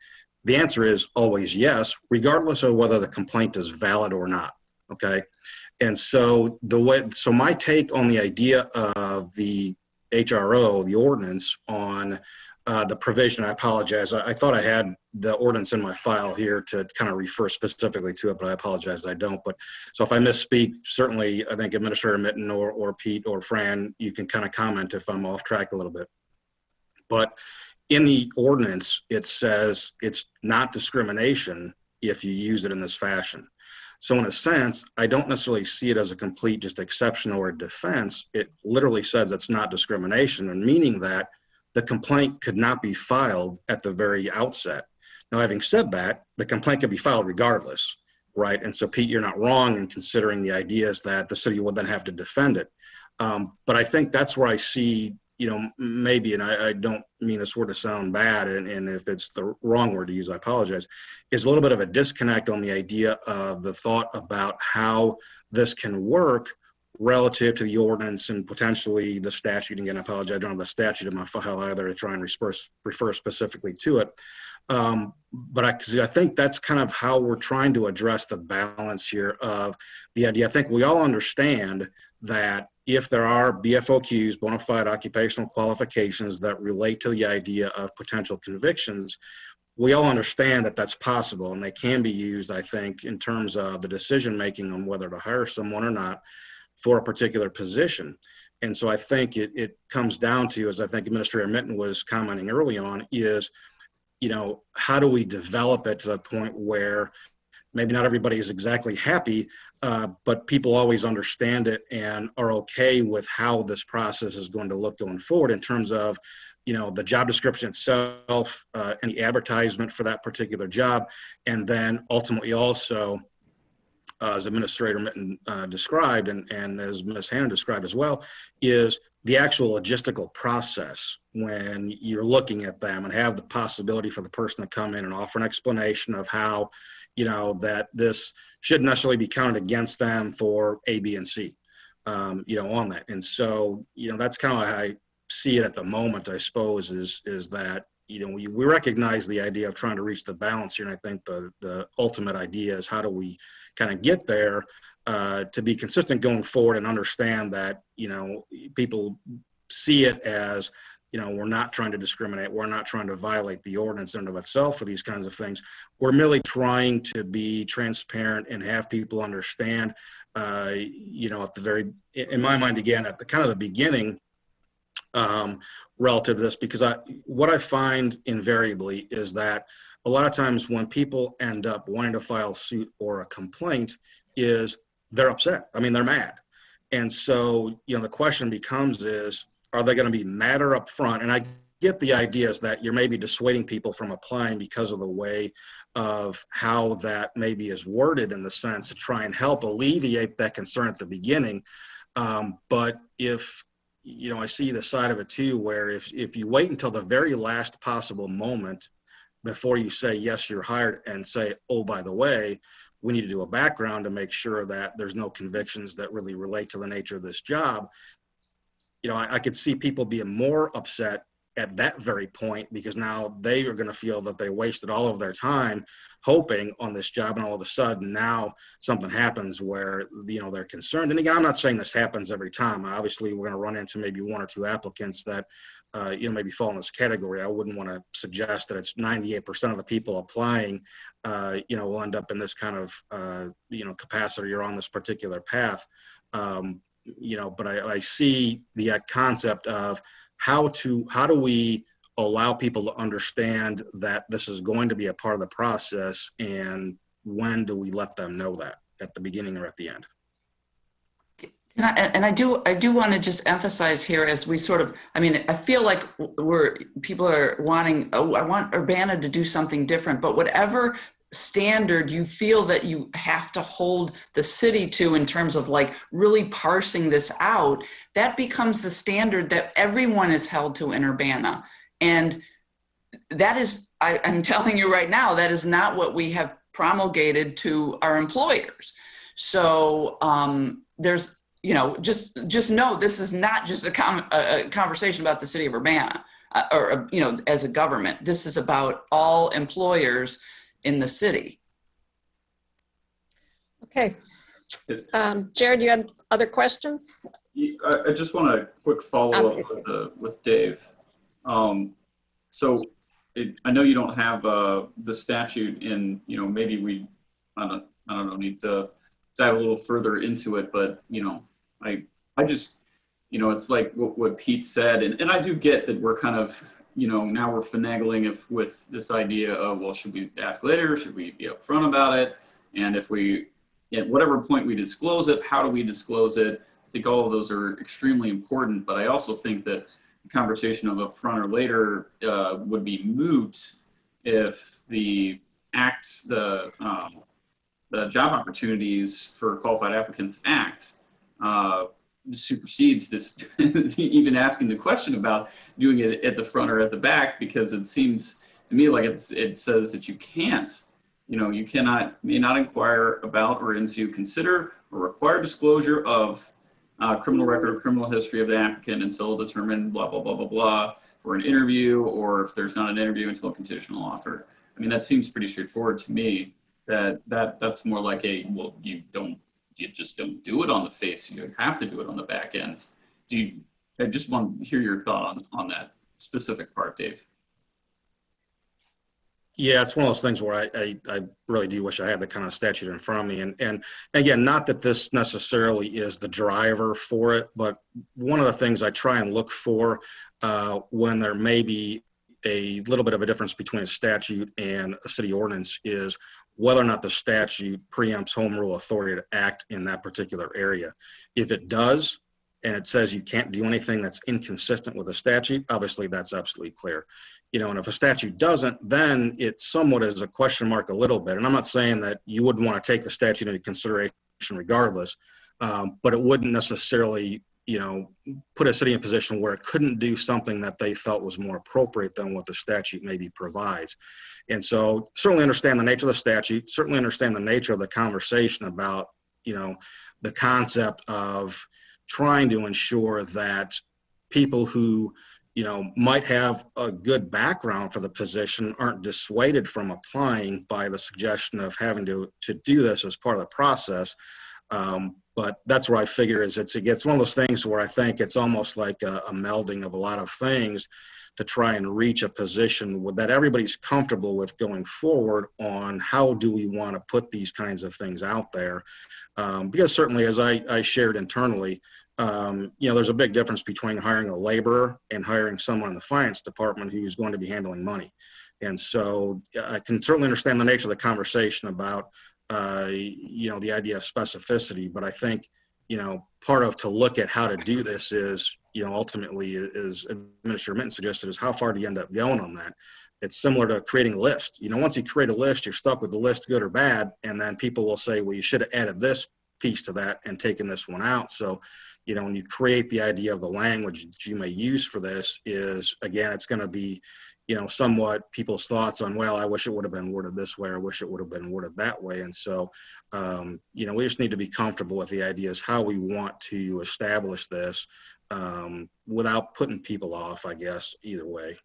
Speaker 20: The answer is always yes, regardless of whether the complaint is valid or not, okay? And so so my take on the idea of the HRO, the ordinance, on the provision, I apologize, I thought I had the ordinance in my file here to kind of refer specifically to it, but I apologize I don't. But so if I misspeak, certainly I think Administrator Mitten or Pete or Fran, you can kind of comment if I'm off track a little bit. But in the ordinance, it says it's not discrimination if you use it in this fashion. So in a sense, I don't necessarily see it as a complete just exception or defense. It literally says it's not discrimination, and meaning that the complaint could not be filed at the very outset. Now, having said that, the complaint could be filed regardless, right? And so, Pete, you're not wrong in considering the idea is that the city would then have to defend it. But I think that's where I see, you know, maybe, and I don't mean this word to sound bad, and if it's the wrong word to use, I apologize, is a little bit of a disconnect on the idea of the thought about how this can work relative to the ordinance and potentially the statute. Again, I apologize, I don't have the statute in my file either to try and refer specifically to it. But I think that's kind of how we're trying to address the balance here of the idea. I think we all understand that if there are BFOQs, bona fide occupational qualifications, that relate to the idea of potential convictions, we all understand that that's possible, and they can be used, I think, in terms of the decision making on whether to hire someone or not for a particular position. And so I think it comes down to, as I think Administrator Mitten was commenting early on, is how do we develop it to the point where maybe not everybody is exactly happy, but people always understand it and are okay with how this process is going to look going forward in terms of, the job description itself, any advertisement for that particular job, and then ultimately also, as Administrator Mitten described, and as Ms. Hannon described as well, is the actual logistical process when you're looking at them and have the possibility for the person to come in and offer an explanation of how, that this shouldn't necessarily be counted against them for A, B, and C, on that. And so, that's kind of how I see it at the moment, I suppose, is that, we recognize the idea of trying to reach the balance here. And I think the ultimate idea is how do we kind of get there to be consistent going forward and understand that, people see it as, we're not trying to discriminate. We're not trying to violate the ordinance in and of itself for these kinds of things. We're merely trying to be transparent and have people understand, in my mind, again, at the kind of the beginning, relative to this, because what I find invariably is that a lot of times when people end up wanting to file suit or a complaint is they're upset. I mean, they're mad. And so, the question becomes is, are they going to be madder up front? And I get the idea is that you're maybe dissuading people from applying because of the way of how that maybe is worded in the sense to try and help alleviate that concern at the beginning. But if, I see the side of it too, where if you wait until the very last possible moment before you say, yes, you're hired, and say, oh, by the way, we need to do a background to make sure that there's no convictions that really relate to the nature of this job. I could see people being more upset at that very point because now they are going to feel that they wasted all of their time hoping on this job, and all of a sudden now something happens where they're concerned. And again, I'm not saying this happens every time. Obviously, we're going to run into maybe one or two applicants that maybe fall in this category. I wouldn't want to suggest that it's 98% of the people applying will end up in this kind of capacity or on this particular path. But I see the concept of how do we allow people to understand that this is going to be a part of the process, and when do we let them know that, at the beginning or at the end?
Speaker 6: I do want to just emphasize here as we I feel like people are wanting, I want Urbana to do something different, but whatever standard you feel that you have to hold the city to in terms of really parsing this out, that becomes the standard that everyone is held to in Urbana. And that is, I'm telling you right now, that is not what we have promulgated to our employers. So there's, just know this is not just a conversation about the city of Urbana or, as a government. This is about all employers in the city.
Speaker 1: Okay. Jared, you had other questions?
Speaker 16: I just want a quick follow-up with Dave. So I know you don't have the statute in, maybe we, I don't know, need to dive a little further into it, but, I just, it's like what Pete said, and I do get that we're kind of, now we're finagling with this idea of, well, should we ask later? Should we be upfront about it? And if we, at whatever point we disclose it, how do we disclose it? I think all of those are extremely important, but I also think that the conversation of upfront or later would be moot if the Job Opportunities for Qualified Applicants Act supersedes this, even asking the question about doing it at the front or at the back, because it seems to me like it says that you can't, you may not inquire about or into, consider, or require disclosure of criminal record or criminal history of the applicant until determined blah, blah, blah, blah, blah, for an interview, or if there's not an interview, until a conditional offer. I mean, that seems pretty straightforward to me. That's more like well, you just don't do it on the face. You have to do it on the back end. I just want to hear your thought on that specific part, Dave.
Speaker 20: Yeah, it's one of those things where I really do wish I had the kind of statute in front of me. And again, not that this necessarily is the driver for it, but one of the things I try and look for when there may be a little bit of a difference between a statute and a city ordinance is whether or not the statute preempts home rule authority to act in that particular area. If it does, and it says you can't do anything that's inconsistent with a statute, obviously that's absolutely clear. And if a statute doesn't, then it somewhat is a question mark a little bit. And I'm not saying that you wouldn't want to take the statute into consideration regardless, but it wouldn't necessarily, put a city in a position where it couldn't do something that they felt was more appropriate than what the statute maybe provides. And so certainly understand the nature of the statute, certainly understand the nature of the conversation about, the concept of trying to ensure that people who, might have a good background for the position aren't dissuaded from applying by the suggestion of having to do this as part of the process. But that's where I figure is it's one of those things where I think it's almost like a melding of a lot of things to try and reach a position that everybody's comfortable with going forward on how do we want to put these kinds of things out there. Because certainly, as I shared internally, there's a big difference between hiring a laborer and hiring someone in the finance department who's going to be handling money. And so I can certainly understand the nature of the conversation about, the idea of specificity, but I think, part of to look at how to do this is, ultimately is Administrator Minton suggested is how far do you end up going on that? It's similar to creating a list. Once you create a list, you're stuck with the list, good or bad, and then people will say, well, you should have added this piece to that and taken this one out. So, when you create the idea of the language that you may use for this is, again, it's going to be, somewhat people's thoughts on, well, I wish it would have been worded this way, or I wish it would have been worded that way. And so, we just need to be comfortable with the ideas, how we want to establish this without putting people off, I guess, either way.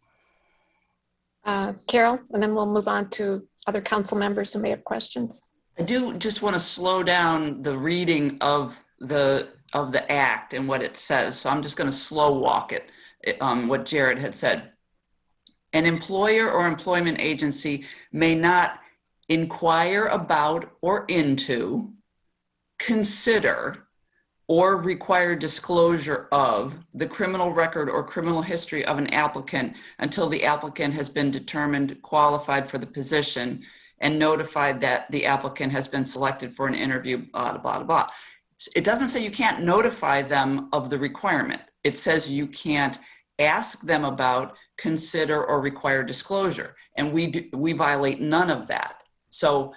Speaker 1: Carol, and then we'll move on to other council members who may have questions.
Speaker 6: I do just want to slow down the reading of the act and what it says. So I'm just going to slow walk it, what Jared had said. An employer or employment agency may not inquire about or into, consider, or require disclosure of the criminal record or criminal history of an applicant until the applicant has been determined qualified for the position and notified that the applicant has been selected for an interview, blah, blah, blah. It doesn't say you can't notify them of the requirement. It says you can't ask them about, consider, or require disclosure. And we violate none of that. So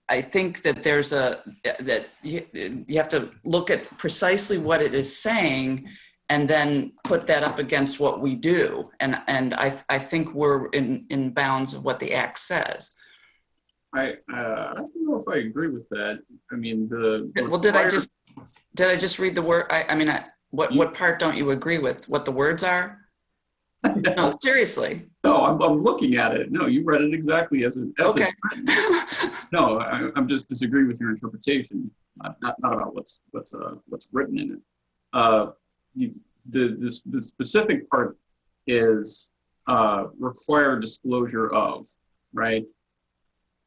Speaker 6: I think that that you have to look at precisely what it is saying and then put that up against what we do. And I think we're in bounds of what the act says.
Speaker 16: I don't know if I agree with that. I mean,
Speaker 6: well, did I just read the word? What part don't you agree with? What the words are? No, seriously.
Speaker 16: No, I'm looking at it. No, you read it exactly as
Speaker 6: okay.
Speaker 16: No, I'm just disagreeing with your interpretation, not about what's written in it. The specific part is require disclosure of, right?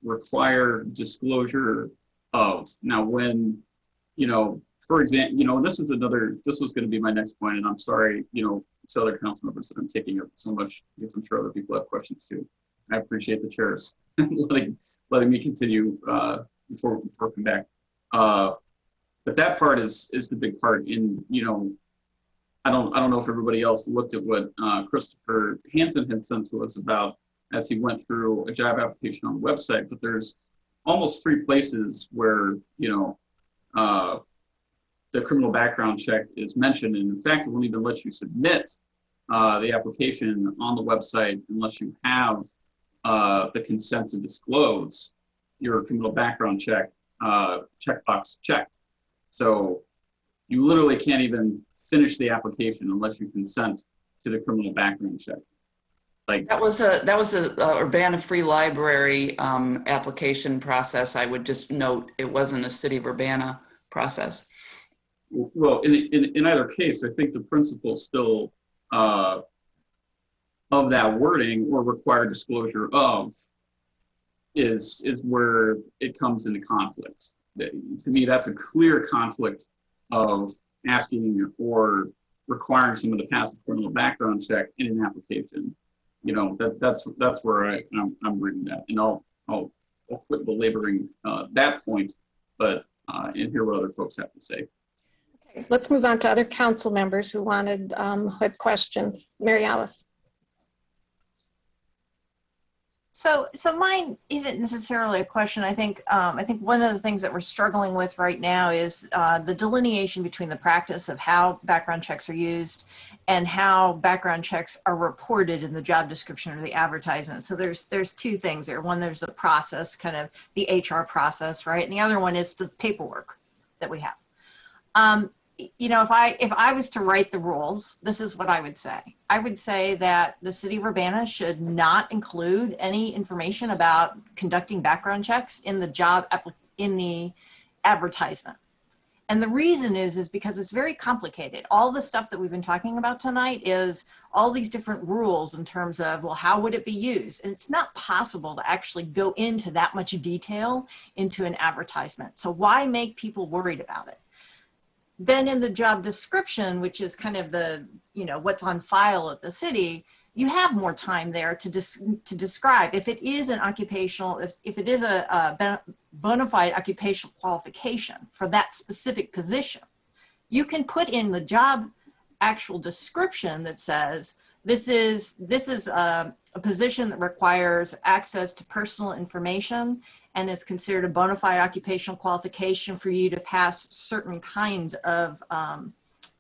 Speaker 16: Require disclosure of. Now, when, for example, this was going to be my next point, and I'm sorry, to other council members that I'm taking up so much, because I'm sure other people have questions too. I appreciate the chairs letting me continue before I come back. But that part is the big part. In I don't know if everybody else looked at what Christopher Hansen had sent to us about as he went through a job application on the website. But there's almost 3 places where the criminal background check is mentioned, and in fact, it won't even let you submit the application on the website unless you have the consent to disclose your criminal background check checkbox checked. So you literally can't even finish the application unless you consent to the criminal background check. Like
Speaker 6: that was a Urbana Free Library application process. I would just note it wasn't a City of Urbana process.
Speaker 16: Well, in either case, I think the principle still of that wording, or required disclosure of, is where it comes into conflict. To me, that's a clear conflict of asking or requiring someone to pass a criminal background check in an application. you know, that's where I'm reading that, and I'll quit belaboring that point, but and hear what other folks have to say.
Speaker 1: Okay, let's move on to other council members who had questions. Mary Alice.
Speaker 3: So mine isn't necessarily a question. I think one of the things that we're struggling with right now is the delineation between the practice of how background checks are used and how background checks are reported in the job description or the advertisement. So there's two things there. One, there's the process, kind of the HR process, right? And the other one is the paperwork that we have. You know, if I was to write the rules, this is what I would say. I would say that the city of Urbana should not include any information about conducting background checks in the advertisement. And the reason is because it's very complicated. All the stuff that we've been talking about tonight is all these different rules in terms of, well, how would it be used? And it's not possible to actually go into that much detail into an advertisement. So why make people worried about it? Then in the job description, which is kind of the, you know, what's on file at the city, you have more time there to describe if it is an occupational, if it is a bona fide occupational qualification for that specific position, you can put in the job actual description that says, this is a position that requires access to personal information and is considered a bona fide occupational qualification for you to pass certain kinds of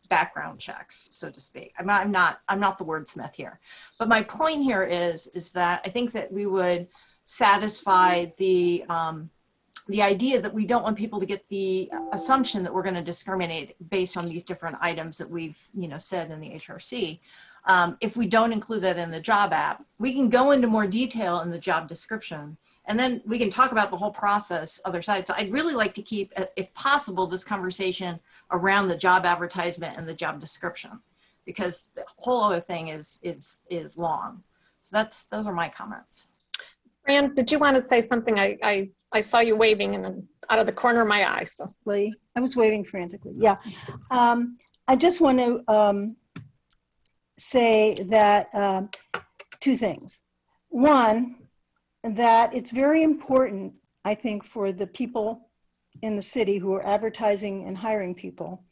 Speaker 3: background checks, so to speak. I'm not the wordsmith here, but my point here is that I think that we would satisfy the idea that we don't want people to get the assumption that we're going to discriminate based on these different items that we've, you know, said in the HRC. If we don't include that in the job app, we can go into more detail in the job description, and then we can talk about the whole process other side. So I'd really like to keep, if possible, this conversation around the job advertisement and the job description, because the whole other thing is long. So those are my comments.
Speaker 1: Fran, did you want to say something? I saw you waving out of the corner of my eye. So
Speaker 17: I was waving frantically. Yeah. I just want to say that two things. One, that it's very important, I think, for the people in the city who are advertising and hiring people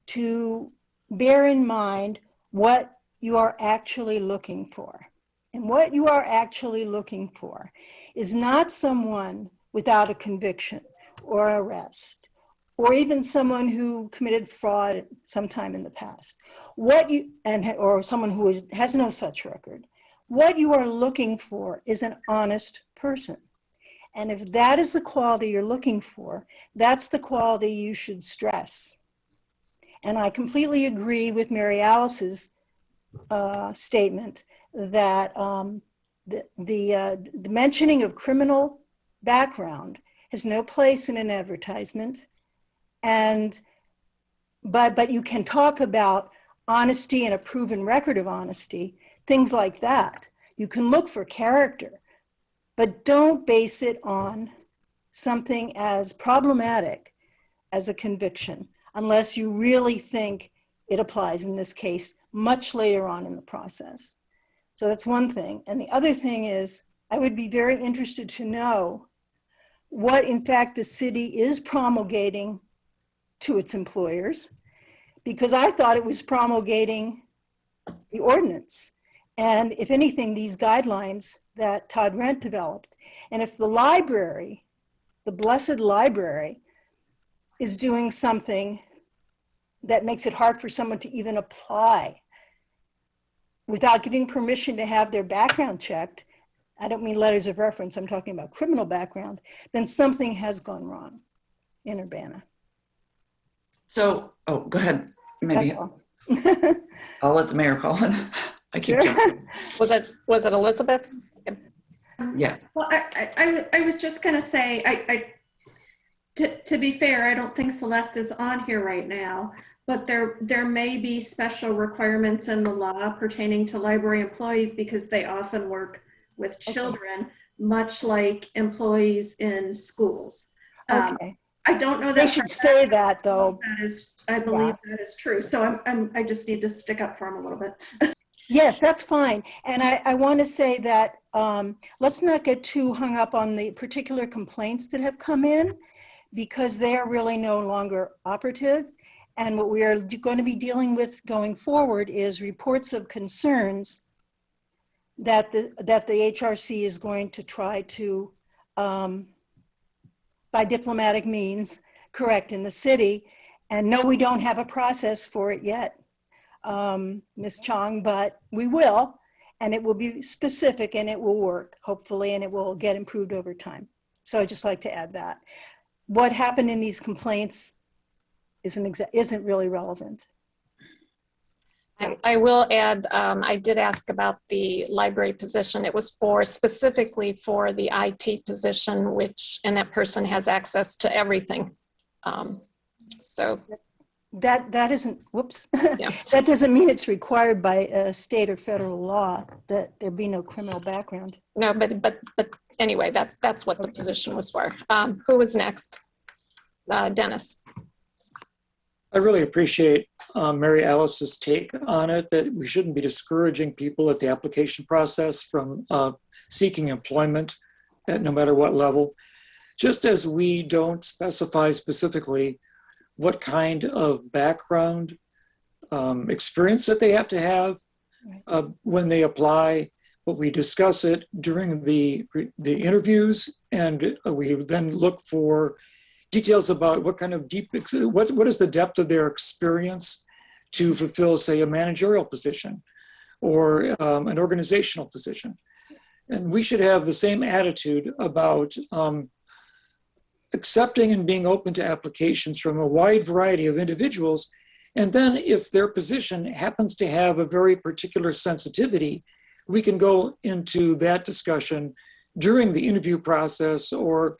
Speaker 17: to bear in mind what you are actually looking for. And what you are actually looking for is not someone without a conviction or arrest, or even someone who committed fraud sometime in the past, or someone who has no such record. What you are looking for is an honest person. And if that is the quality you're looking for, that's the quality you should stress. And I completely agree with Mary Alice's statement that the mentioning of criminal background has no place in an advertisement. But you can talk about honesty and a proven record of honesty, things like that. You can look for character, but don't base it on something as problematic as a conviction, unless you really think it applies in this case much later on in the process. So that's one thing. And the other thing is, I would be very interested to know what, in fact, the city is promulgating to its employers, because I thought it was promulgating the ordinance. And if anything, these guidelines that Todd Rent developed. And if the library, the blessed library, is doing something that makes it hard for someone to even apply without giving permission to have their background checked, I don't mean letters of reference, I'm talking about criminal background, then something has gone wrong in Urbana.
Speaker 6: So, go ahead. Maybe
Speaker 17: That's all.
Speaker 6: I'll let the mayor call in. I keep jumping.
Speaker 1: Was it Elizabeth?
Speaker 6: Yeah.
Speaker 18: Well, I was just going to say, to be fair, I don't think Celeste is on here right now, but there may be special requirements in the law pertaining to library employees because they often work with children, much like employees in schools.
Speaker 17: Okay.
Speaker 18: I don't know that.
Speaker 17: They should say that, though.
Speaker 18: I believe that is true. So I just need to stick up for them a little bit.
Speaker 17: Yes, that's fine. And I want to say that let's not get too hung up on the particular complaints that have come in, because they are really no longer operative. And what we are going to be dealing with going forward is reports of concerns that the HRC is going to try to, by diplomatic means, correct in the city. And no, we don't have a process for it yet, Ms. Chong, but we will, and it will be specific and it will work, hopefully, and it will get improved over time. So I'd just like to add that. What happened in these complaints isn't really relevant.
Speaker 1: I will add, I did ask about the library position. It was specifically for the IT position, and that person has access to everything. So
Speaker 17: that isn't, whoops,
Speaker 1: yeah.
Speaker 17: That doesn't mean it's required by state or federal law that there be no criminal background.
Speaker 1: No, but anyway, that's what the position was for. Who was next? Dennis.
Speaker 21: I really appreciate Mary Alice's take on it, that we shouldn't be discouraging people at the application process from seeking employment at no matter what level. Just as we don't specify specifically what kind of background experience that they have to have when they apply, but we discuss it during the interviews, and we then look for details about what kind of what is the depth of their experience to fulfill, say, a managerial position or an organizational position. And we should have the same attitude about accepting and being open to applications from a wide variety of individuals. And then if their position happens to have a very particular sensitivity, we can go into that discussion during the interview process, or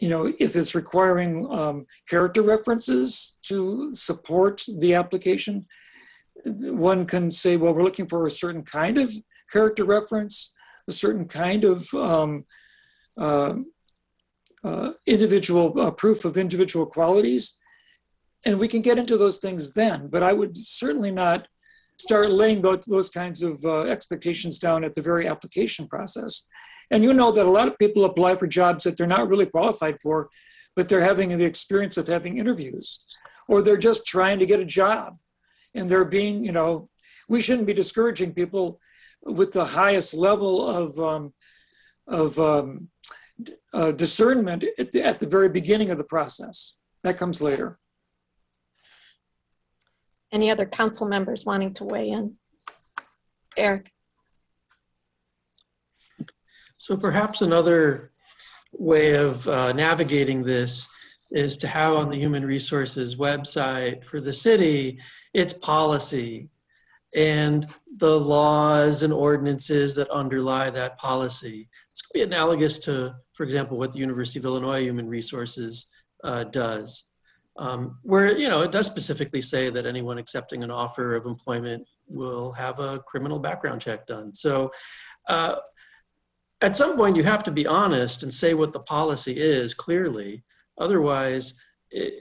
Speaker 21: if it's requiring character references to support the application, one can say, well, we're looking for a certain kind of character reference, a certain kind of individual proof of individual qualities, and we can get into those things then. But I would certainly not start laying those kinds of expectations down at the very application process. And you know that a lot of people apply for jobs that they're not really qualified for, but they're having the experience of having interviews, or they're just trying to get a job. And they're being, we shouldn't be discouraging people with the highest level of discernment at the very beginning of the process. That comes later.
Speaker 1: Any other council members wanting to weigh in? Eric.
Speaker 22: So perhaps another way of navigating this is to have on the Human Resources website for the city its policy and the laws and ordinances that underlie that policy. It's going to be analogous to, for example, what the University of Illinois Human Resources does, where it does specifically say that anyone accepting an offer of employment will have a criminal background check done. So at some point, you have to be honest and say what the policy is clearly. Otherwise,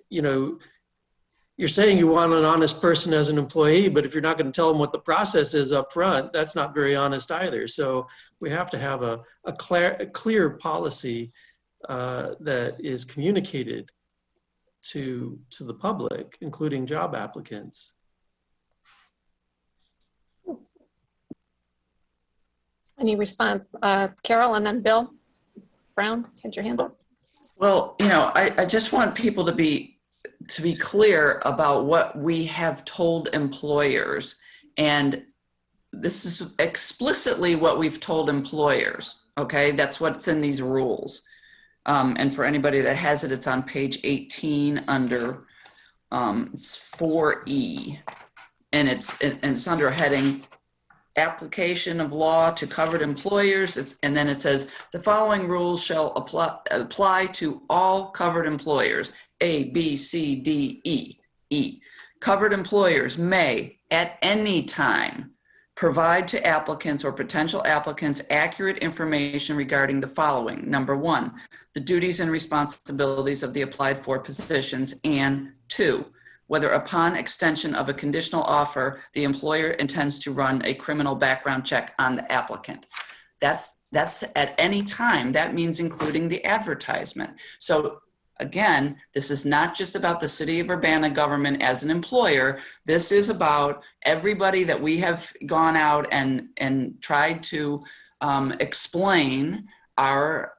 Speaker 22: you're saying you want an honest person as an employee, but if you're not going to tell them what the process is up front, that's not very honest either. So we have to have a clear policy that is communicated to the public, including job applicants.
Speaker 1: Any response? Carol, and then Bill Brown, had your hand up.
Speaker 6: Well, I just want people to be clear about what we have told employers. And this is explicitly what we've told employers, okay? That's what's in these rules. And for anybody that has it, it's on page 18 under, it's 4E. And it's under a heading, application of law to covered employers, and then it says the following rules shall apply to all covered employers, A, B, C, D, E. Covered employers may at any time provide to applicants or potential applicants accurate information regarding the following. Number one, the duties and responsibilities of the applied for positions, and two, whether upon extension of a conditional offer, the employer intends to run a criminal background check on the applicant. That's at any time. That means including the advertisement. So again, this is not just about the City of Urbana government as an employer. This is about everybody that we have gone out and tried to explain our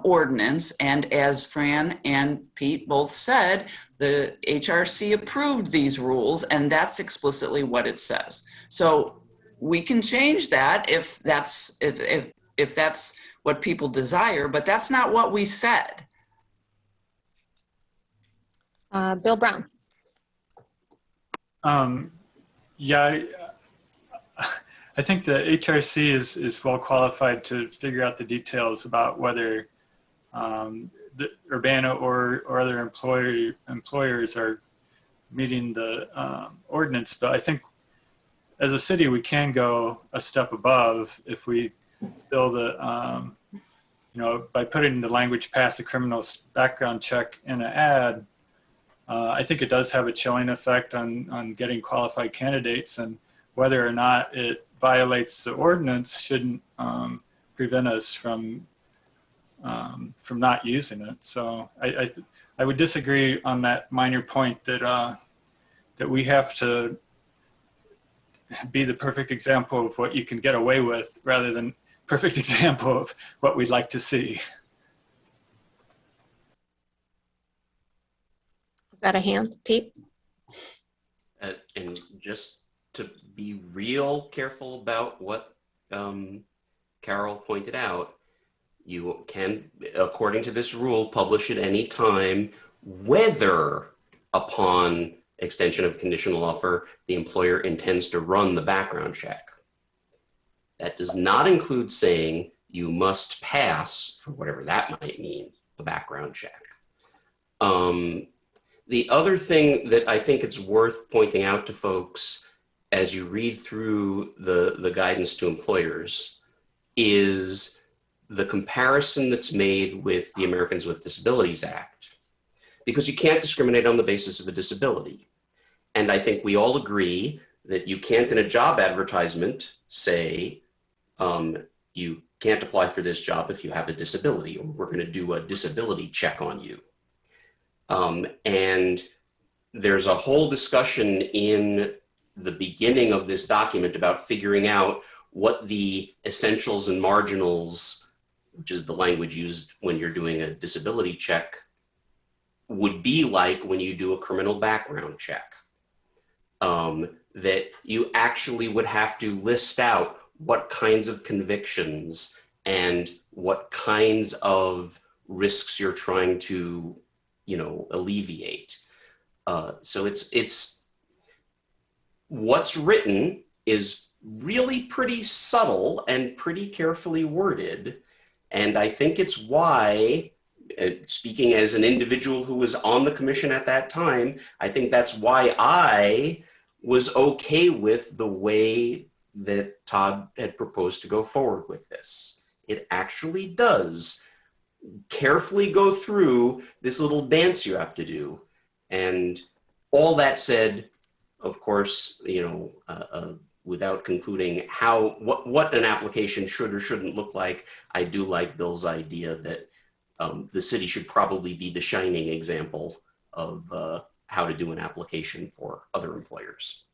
Speaker 6: ordinance. And as Fran and Pete both said, the HRC approved these rules, and that's explicitly what it says. So we can change that if that's what people desire, but that's not what we said.
Speaker 1: Bill Brown.
Speaker 8: Yeah, I think the HRC is well qualified to figure out the details about whether the Urbana or other employers are meeting the ordinance. But I think as a city, we can go a step above if we feel that, by putting the language "pass a criminal background check" in an ad, I think it does have a chilling effect on getting qualified candidates, and whether or not it violates the ordinance shouldn't prevent us from not using it. So I would disagree on that minor point that we have to be the perfect example of what you can get away with rather than perfect example of what we'd like to see.
Speaker 1: Is that a hand, Pete?
Speaker 19: And just to be real careful about what Carol pointed out, you can, according to this rule, publish at any time, whether upon extension of conditional offer, the employer intends to run the background check. That does not include saying you must pass, for whatever that might mean, the background check. The other thing that I think it's worth pointing out to folks as you read through the guidance to employers is the comparison that's made with the Americans with Disabilities Act, because you can't discriminate on the basis of a disability. And I think we all agree that you can't in a job advertisement say, you can't apply for this job if you have a disability, or we're going to do a disability check on you. And there's a whole discussion in the beginning of this document about figuring out what the essentials and marginals, which is the language used when you're doing a disability check, would be like when you do a criminal background check. That you actually would have to list out what kinds of convictions and what kinds of risks you're trying to, alleviate. So it's what's written is really pretty subtle and pretty carefully worded. And I think it's why, speaking as an individual who was on the commission at that time, I think that's why I was okay with the way that Todd had proposed to go forward with this. It actually does carefully go through this little dance you have to do. And all that said, of course, without concluding what an application should or shouldn't look like, I do like Bill's idea that the city should probably be the shining example of how to do an application for other employers.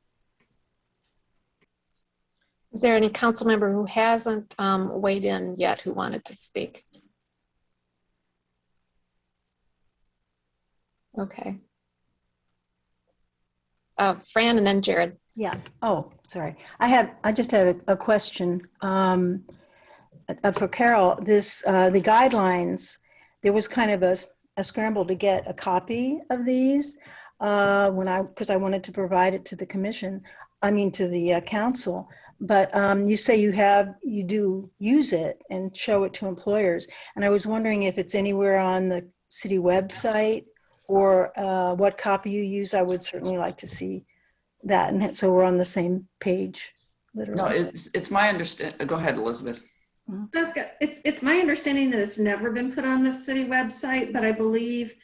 Speaker 1: Is there any council member who hasn't weighed in yet who wanted to speak? Okay. Fran and then Jared.
Speaker 17: Yeah. Oh, sorry. I just had a question for Carol. The guidelines, there was kind of a scramble to get a copy of these because I wanted to provide it to the commission. To the council. But you say you do use it and show it to employers. And I was wondering if it's anywhere on the city website or what copy you use. I would certainly like to see that. And so we're on the same page, literally.
Speaker 6: No, it's my understanding. Go ahead, Elizabeth.
Speaker 18: Jessica, it's my understanding that it's never been put on the city website, but I believe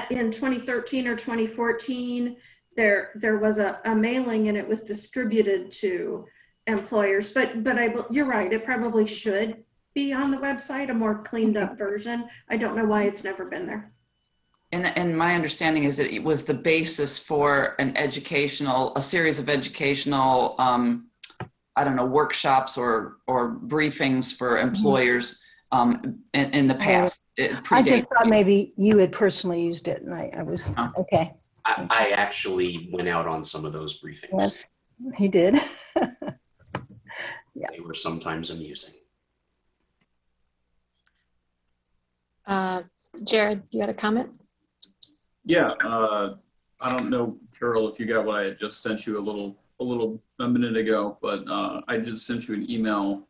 Speaker 18: in 2013 or 2014, there was a mailing and it was distributed to employers. But you're right, it probably should be on the website, a more cleaned up version. I don't know why it's never been there.
Speaker 6: And my understanding is that it was the basis for a series of educational, I don't know, workshops or briefings for employers in the past.
Speaker 17: I just thought maybe you had personally used it, and I was, okay.
Speaker 19: I actually went out on some of those briefings.
Speaker 17: Yes, he did.
Speaker 19: They were sometimes amusing.
Speaker 1: Jared, you had a comment?
Speaker 16: Yeah, I don't know, Carol, if you got what I had just sent you a minute ago, but I just sent you an email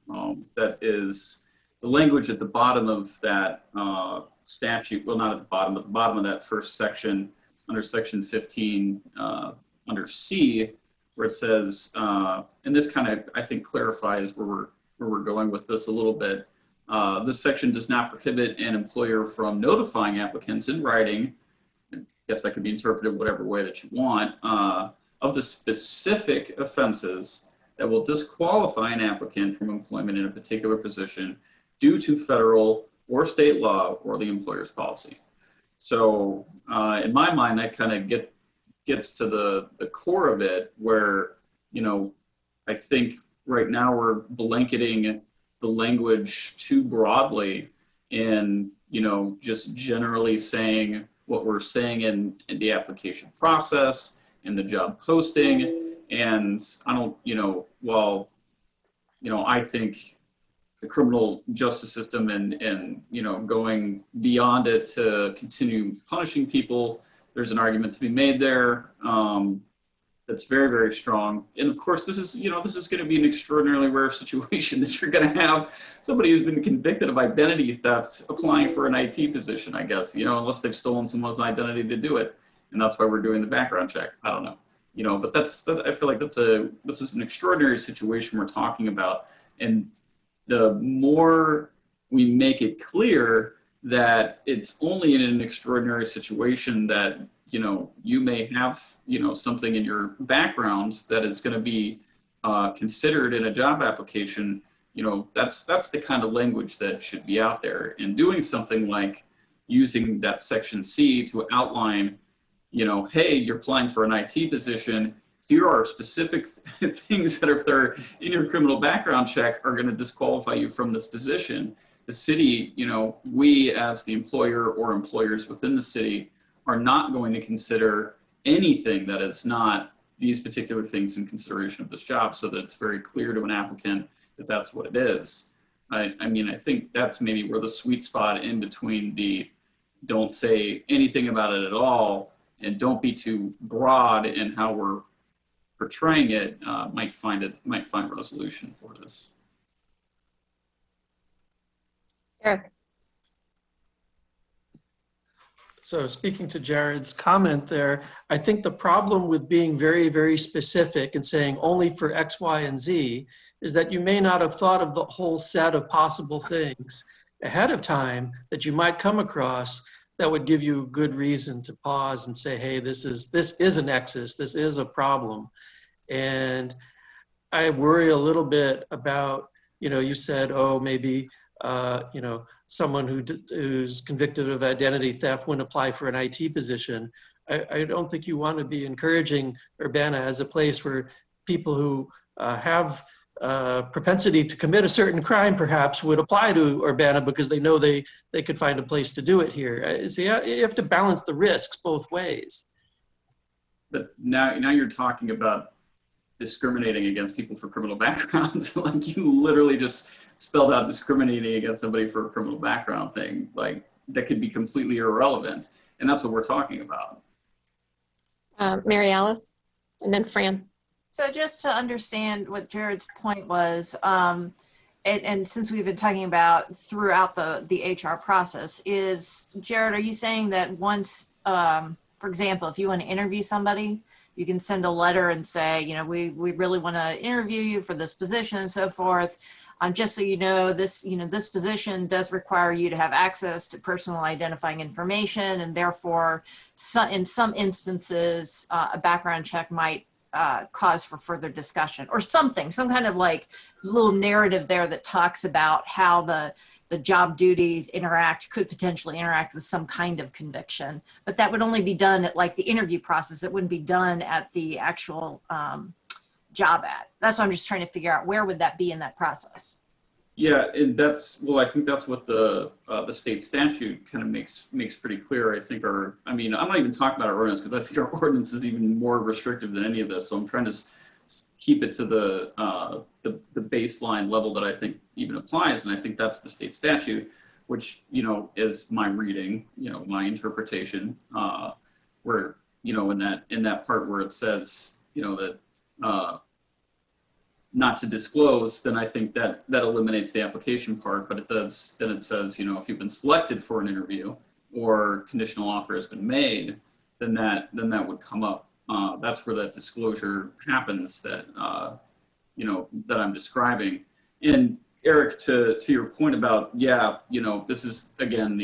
Speaker 16: that is the language at the bottom of that statute. Well, not at the bottom, but the bottom of that first section under section 15 under C, where it says, and this kind of I think clarifies where we're going with this a little bit. This section does not prohibit an employer from notifying applicants in writing. I guess that could be interpreted whatever way that you want, of the specific offenses that will disqualify an applicant from employment in a particular position due to federal or state law or the employer's policy. So in my mind, that kind of gets to the core of it, where, I think right now we're blanketing the language too broadly in, just generally saying what we're saying in the application process, in the job posting. And I don't, I think the criminal justice system and going beyond it to continue punishing people, there's an argument to be made there that's very, very strong. And of course, this is going to be an extraordinarily rare situation that you're going to have somebody who's been convicted of identity theft applying for an IT position, I guess, unless they've stolen someone's identity to do it. And that's why we're doing the background check. I don't know, but I feel like this is an extraordinary situation we're talking about. And the more we make it clear that it's only in an extraordinary situation that, you may have, something in your background that is going to be considered in a job application, that's the kind of language that should be out there. And doing something like using that section C to outline, hey, you're applying for an IT position. Here are specific things that if they're in your criminal background check are going to disqualify you from this position. The city, we as the employer or employers within the city are not going to consider anything that is not these particular things in consideration of this job, so that it's very clear to an applicant that that's what it is. I think that's maybe where the sweet spot in between the don't say anything about it at all and don't be too broad in how we're portraying it might find resolution for this.
Speaker 1: Eric.
Speaker 22: So speaking to Jared's comment there, I think the problem with being very, very specific and saying only for X, Y, and Z is that you may not have thought of the whole set of possible things ahead of time that you might come across that would give you good reason to pause and say, hey, this is a nexus, this is a problem. And I worry a little bit about, you said, oh, maybe, someone who's convicted of identity theft wouldn't apply for an IT position. I don't think you want to be encouraging Urbana as a place where people who have propensity to commit a certain crime perhaps would apply to Urbana because they know they could find a place to do it here. So you have to balance the risks both ways.
Speaker 16: But now you're talking about discriminating against people for criminal backgrounds. Like you literally just spelled out discriminating against somebody for a criminal background thing. Like that could be completely irrelevant. And that's what we're talking about.
Speaker 1: Mary Alice, and then Fran.
Speaker 3: So just to understand what Jared's point was, and since we've been talking about throughout the HR process, is, Jared, are you saying that once, for example, if you want to interview somebody, you can send a letter and say, we really want to interview you for this position and so forth. Just so you know, this position does require you to have access to personal identifying information, and therefore, in some instances, a background check might cause for further discussion or something, some kind of like little narrative there that talks about how the job duties could potentially interact with some kind of conviction. But that would only be done at like the interview process. It wouldn't be done at the actual job ad. That's what I'm just trying to figure out. Where would that be in that process?
Speaker 16: Yeah, and I think that's what the state statute kind of makes pretty clear. I'm not even talking about our ordinance, because I think our ordinance is even more restrictive than any of this. So I'm trying to keep it to the baseline level that I think even applies, and I think that's the state statute, which is my reading, my interpretation, where in that part where it says that not to disclose, then I think that eliminates the application part. But then it says, if you've been selected for an interview or conditional offer has been made, then that would come up. That's where that disclosure happens that that I'm describing. And Eric, to your point about, this is again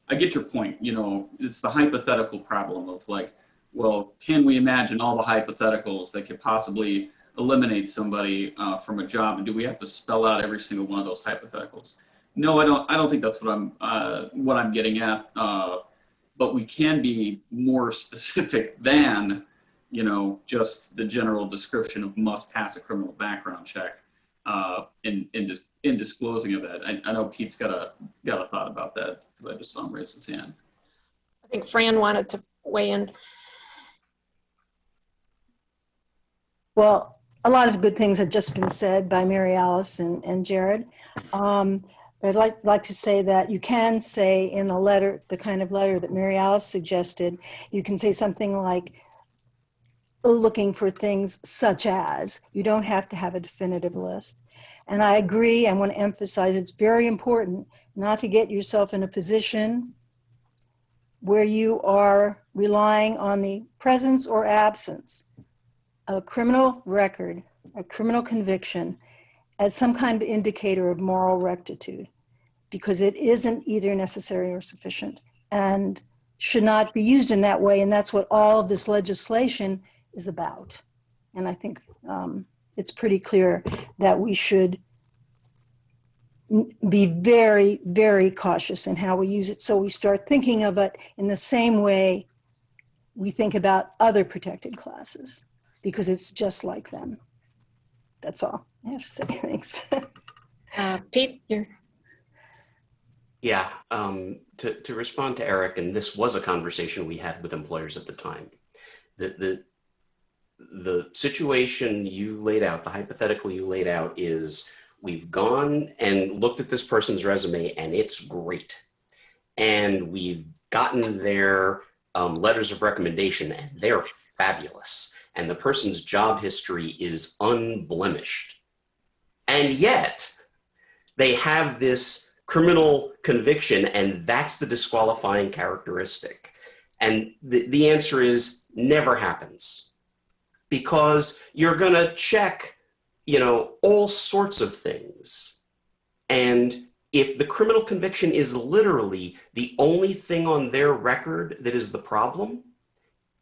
Speaker 16: I get your point. It's the hypothetical problem of like, well, can we imagine all the hypotheticals that could possibly eliminate somebody from a job, and do we have to spell out every single one of those hypotheticals? No, I don't think that's what I'm getting at. But we can be more specific than just the general description of must pass a criminal background check in disclosing of that. I know Pete's got a thought about that, because I just saw him raise his hand.
Speaker 1: I think Fran wanted to weigh in.
Speaker 17: Well, a lot of good things have just been said by Mary Alice and Jared. But I'd like to say that you can say in a letter, the kind of letter that Mary Alice suggested, you can say something like, looking for things such as, you don't have to have a definitive list. And I agree, I want to emphasize it's very important not to get yourself in a position where you are relying on the presence or absence of a criminal record, a criminal conviction, as some kind of indicator of moral rectitude, because it isn't either necessary or sufficient and should not be used in that way. And that's what all of this legislation is about. And I think it's pretty clear that we should be very, very cautious in how we use it, so we start thinking of it in the same way we think about other protected classes, because it's just like them. That's all I have to say. Thanks.
Speaker 1: Pete, you're...
Speaker 19: Yeah, to respond to Eric, and this was a conversation we had with employers at the time. The situation you laid out, the hypothetical you laid out, is we've gone and looked at this person's resume and it's great. And we've gotten their letters of recommendation and they're fabulous. And the person's job history is unblemished. And yet they have this criminal conviction, and that's the disqualifying characteristic. And the answer is never happens. Because you're going to check, all sorts of things. And if the criminal conviction is literally the only thing on their record that is the problem,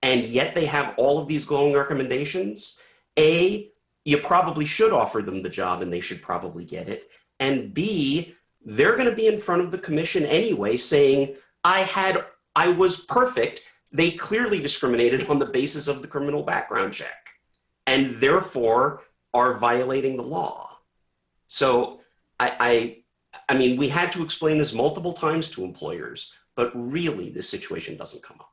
Speaker 19: and yet they have all of these glowing recommendations, A, you probably should offer them the job and they should probably get it. And B, they're going to be in front of the commission anyway saying, I was perfect. They clearly discriminated on the basis of the criminal background check and therefore are violating the law. So I mean, we had to explain this multiple times to employers, but really this situation doesn't come up.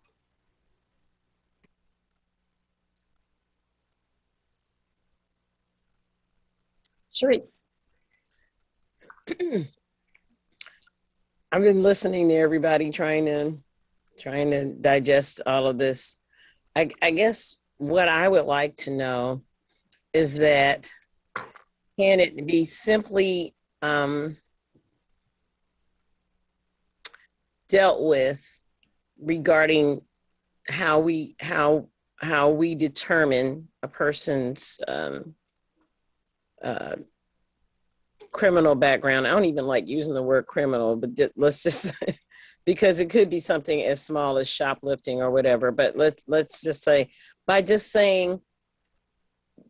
Speaker 1: Sharice.
Speaker 5: I've been listening to everybody, trying to digest all of this. I guess what I would like to know is that, can it be simply dealt with regarding how we determine a person's criminal background. I don't even like using the word criminal, but let's just because it could be something as small as shoplifting or whatever. But let's just say, by just saying,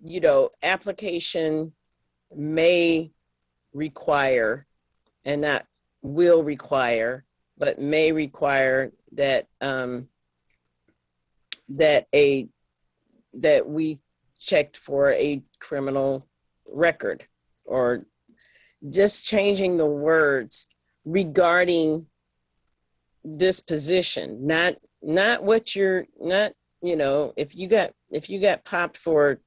Speaker 5: you know, application may require, and not will require, but may require that that we checked for a criminal record, or just changing the words regarding this position, not what you're not, you know, if you got popped for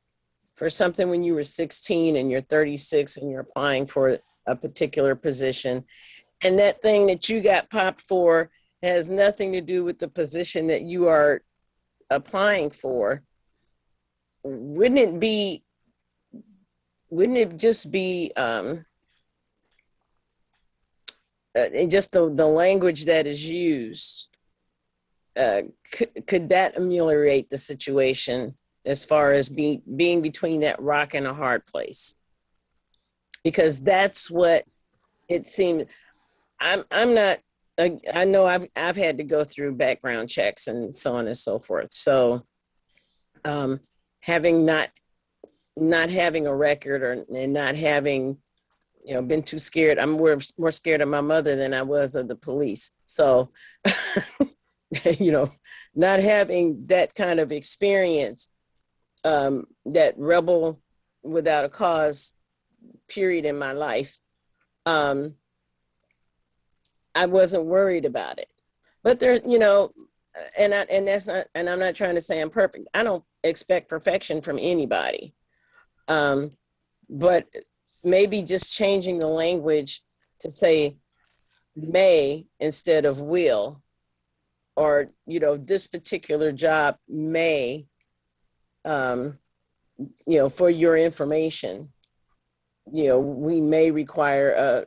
Speaker 5: something when you were 16 and you're 36 and you're applying for a particular position, and that thing that you got popped for has nothing to do with the position that you are applying for, wouldn't it just be just the language that is used, could that ameliorate the situation as far as being between that rock and a hard place? Because that's what it seems. I'm not, I know I've had to go through background checks and so on and so forth. So having not having a record, and not having, you know, been too scared. I'm more scared of my mother than I was of the police. So, you know, not having that kind of experience, that rebel without a cause period in my life, I wasn't worried about it. But there, you know, and that's not, and I'm not trying to say I'm perfect. I don't expect perfection from anybody. But maybe just changing the language to say may instead of will, or, you know, this particular job may, you know, for your information, you know, we may require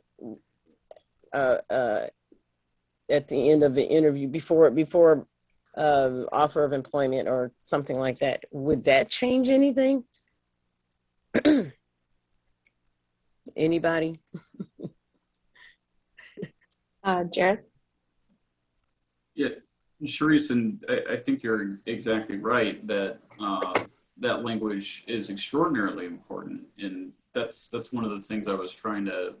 Speaker 5: at the end of the interview, before offer of employment or something like that. Would that change anything? Anybody?
Speaker 1: Jared?
Speaker 16: Yeah, Sharice, and I think you're exactly right that that language is extraordinarily important, and that's one of the things I was trying to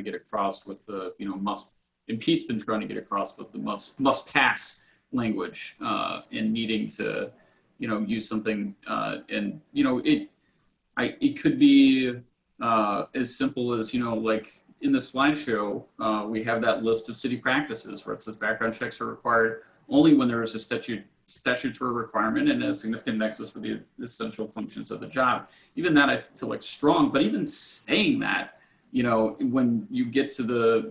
Speaker 16: get across with the, you know, and Pete's been trying to get across with the must pass language, and needing to, you know, use something, and, you know, it could be as simple as, you know, like in the slideshow, we have that list of city practices where it says background checks are required only when there is a statutory requirement and a significant nexus for the essential functions of the job. Even that I feel like strong, but even saying that, you know, when you get to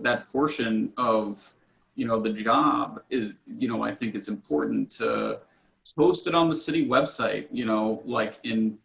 Speaker 16: that portion of, you know, the job is, you know, I think it's important to post it on the city website, you know, like in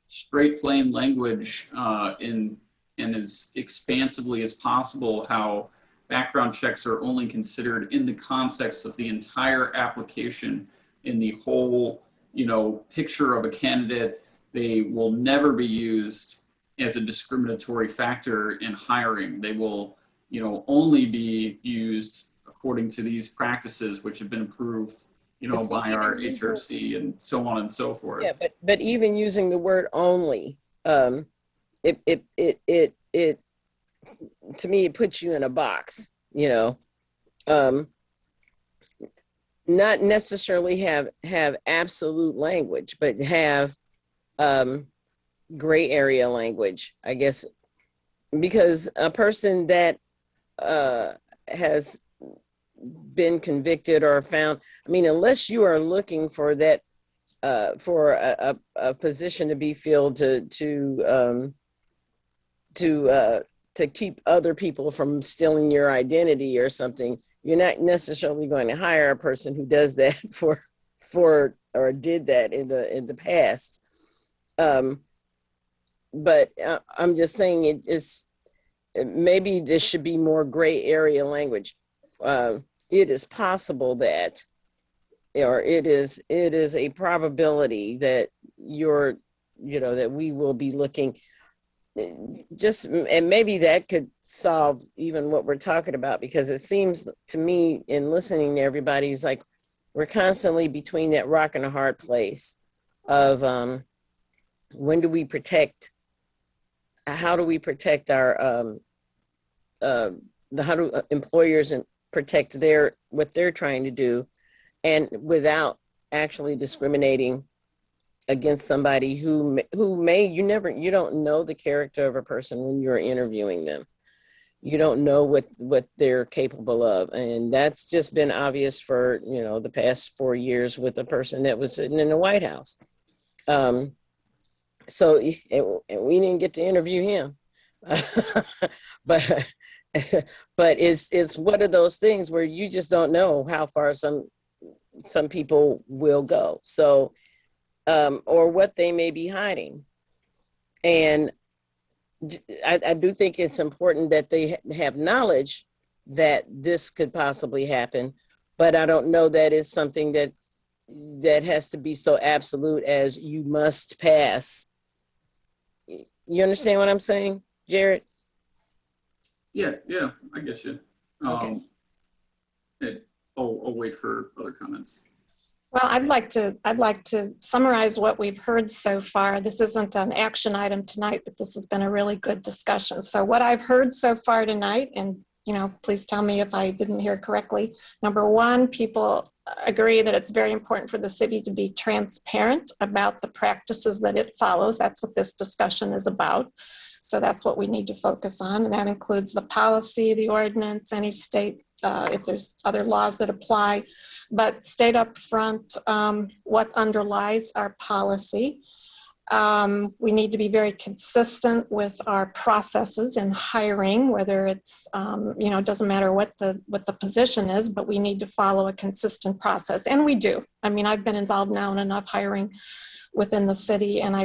Speaker 16: straight plain language, and as expansively as possible, how background checks are only considered in the context of the entire application, in the whole, you know, picture of a candidate. They will never be used as a discriminatory factor in hiring. They will, you know, only be used according to these practices, which have been approved, you know, by our HRC and so on and so forth.
Speaker 5: Yeah, but even using the word only, it to me, it puts you in a box, you know. Not necessarily have absolute language, but have gray area language, I guess, because a person that has been convicted or found, I mean, unless you are looking for that, for a position to be filled to keep other people from stealing your identity or something, you're not necessarily going to hire a person who does that for or did that in the past. But I'm just saying it is, maybe this should be more gray area language. It is possible that, or it is a probability that that we will be looking. just, and maybe that could solve even what we're talking about, because it seems to me in listening to everybody is like we're constantly between that rock and a hard place of when do we protect, how do we protect our how do employers and protect their what they're trying to do, and without actually discriminating against somebody who may, you don't know the character of a person when you're interviewing them. You don't know what they're capable of, and that's just been obvious for the past 4 years with a person that was sitting in the White House. So we didn't get to interview him, but it's one of those things where you just don't know how far some people will go. So. Or what they may be hiding. And I do think it's important that they have knowledge that this could possibly happen, but I don't know that is something that has to be so absolute as you must pass. You understand what I'm saying, Jared?
Speaker 16: Yeah, I get you.
Speaker 5: Okay.
Speaker 16: I'll wait for other comments.
Speaker 1: Well, I'd like to summarize what we've heard so far. This isn't an action item tonight, but this has been a really good discussion. So what I've heard so far tonight, and please tell me if I didn't hear correctly. Number one, people agree that it's very important for the city to be transparent about the practices that it follows. That's what this discussion is about. So that's what we need to focus on, and that includes the policy, the ordinance, any state, if there's other laws that apply. But state up front what underlies our policy. We need to be very consistent with our processes in hiring, whether it's, it doesn't matter what the position is, but we need to follow a consistent process. And we do. I mean, I've been involved now in enough hiring within the city, and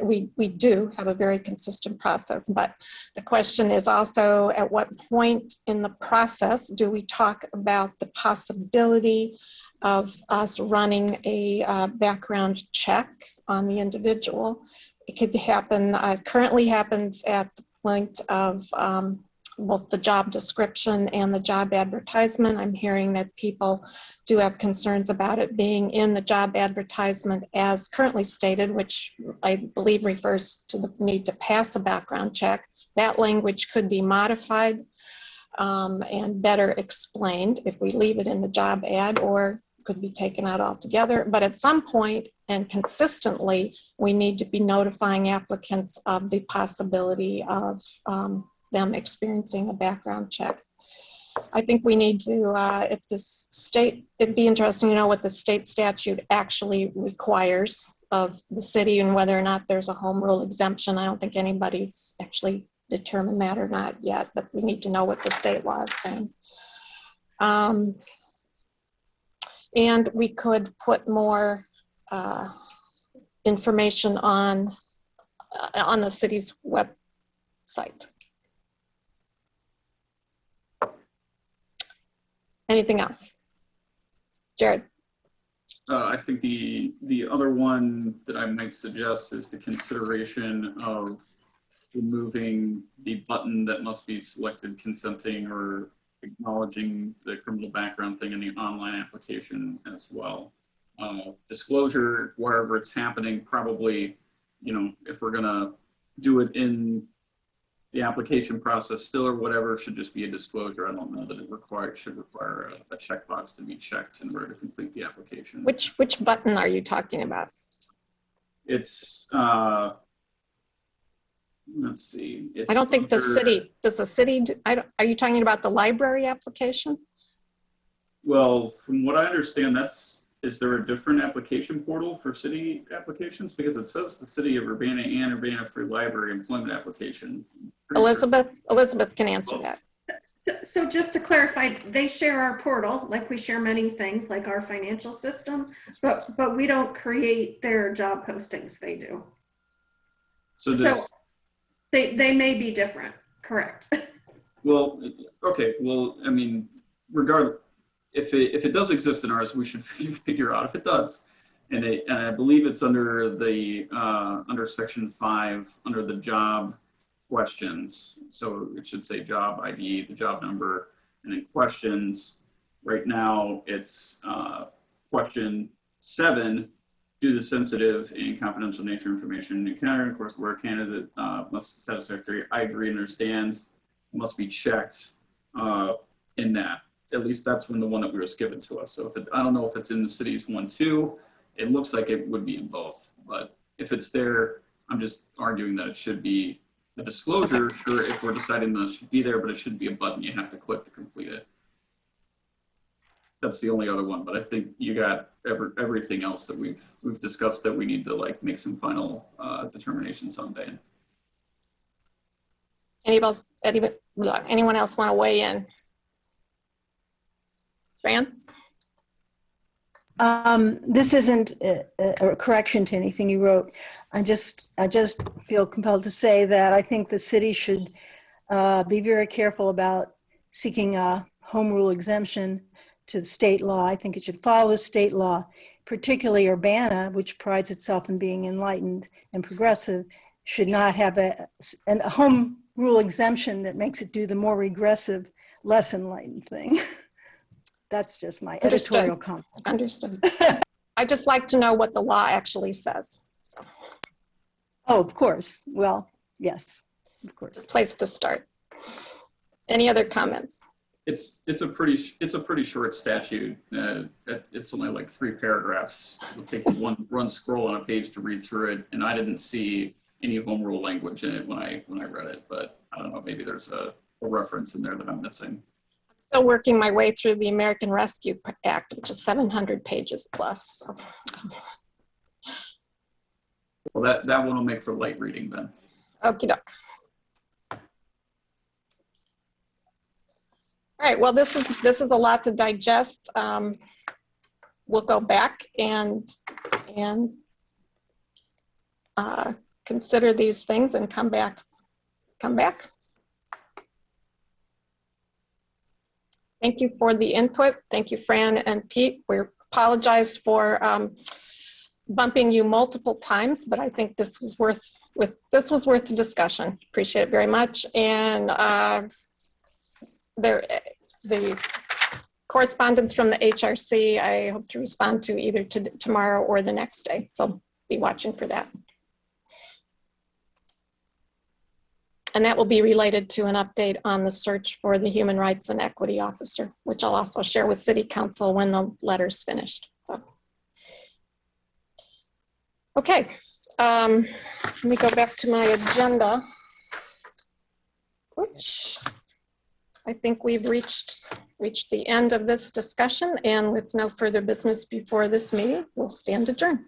Speaker 1: we do have a very consistent process. But the question is also, at what point in the process do we talk about the possibility of us running a background check on the individual? It could happen, currently happens at the point of both the job description and the job advertisement. I'm hearing that people do have concerns about it being in the job advertisement as currently stated, which I believe refers to the need to pass a background check. That language could be modified and better explained if we leave it in the job ad, or could be taken out altogether. But at some point and consistently, we need to be notifying applicants of the possibility of them experiencing a background check. I think we need to, if the state, it'd be interesting to know what the state statute actually requires of the city and whether or not there's a home rule exemption. I don't think anybody's actually determined that or not yet, but we need to know what the state law is saying. And we could put more information on the city's website. Anything else? Jared?
Speaker 16: I think the other one that I might suggest is the consideration of removing the button that must be selected consenting or acknowledging the criminal background thing in the online application as well. Disclosure wherever it's happening, probably, if we're gonna do it in the application process still or whatever, should just be a disclosure. I don't know that it should require a checkbox to be checked in order to complete the application.
Speaker 1: Which button are you talking about?
Speaker 16: It's let's see.
Speaker 1: I don't think the city, does the city, are you talking about the library application?
Speaker 16: Well, from what I understand, is there a different application portal for city applications? Because it says the city of Urbana and Urbana Free Library employment application.
Speaker 1: Elizabeth can answer that.
Speaker 18: So just to clarify, they share our portal, like we share many things, like our financial system, but we don't create their job postings, they do. So they may be different, correct?
Speaker 16: Well, okay, well, I mean, regardless, if it does exist in ours, we should figure out if it does. And I believe it's under the under section 5 under the job questions. So it should say job ID, the job number, and then questions. Right now it's question 7. Due to the sensitive and confidential nature of information encountered, of course, where a candidate must satisfactory, I agree and understands, must be checked in that. At least that's when the one that was given to us. So if it, I don't know if it's in the city's 1, 2. It looks like it would be in both, but if it's there, I'm just arguing that it should be a disclosure. Sure, if we're deciding that it should be there, but it should be a button you have to click to complete it. That's the only other one, but I think you got everything else that we've discussed that we need to like make some final determinations on, Dan.
Speaker 1: Anyone else want to weigh in? Fran?
Speaker 17: This isn't a correction to anything you wrote. I just feel compelled to say that I think the city should be very careful about seeking a home rule exemption to the state law. I think it should follow the state law, particularly Urbana, which prides itself in being enlightened and progressive, should not have a home rule exemption that makes it do the more regressive, less enlightened thing. That's just my editorial comment.
Speaker 1: Understood. I just like to know what the law actually says. So.
Speaker 17: Oh, of course. Well, yes, of course.
Speaker 1: Place to start. Any other comments?
Speaker 16: It's a pretty short statute. It's only like 3 paragraphs. It'll take you one scroll on a page to read through it, and I didn't see any home rule language in it when I read it. But I don't know, maybe there's a reference in there that I'm missing.
Speaker 1: Still working my way through the American Rescue Act, which is 700 pages plus. So.
Speaker 16: Well, that one will make for light reading then.
Speaker 1: Okie doke. All right. Well, this is a lot to digest. We'll go back and consider these things and come back. Thank you for the input. Thank you, Fran and Pete. We apologize for bumping you multiple times, but I think this was worth the discussion. Appreciate it very much. And the correspondence from the HRC, I hope to respond to either tomorrow or the next day. So be watching for that. And that will be related to an update on the search for the Human Rights and Equity Officer, which I'll also share with City Council when the letter's finished. So, okay, let me go back to my agenda, which I think we've reached the end of this discussion, and with no further business before this meeting, we'll stand adjourned.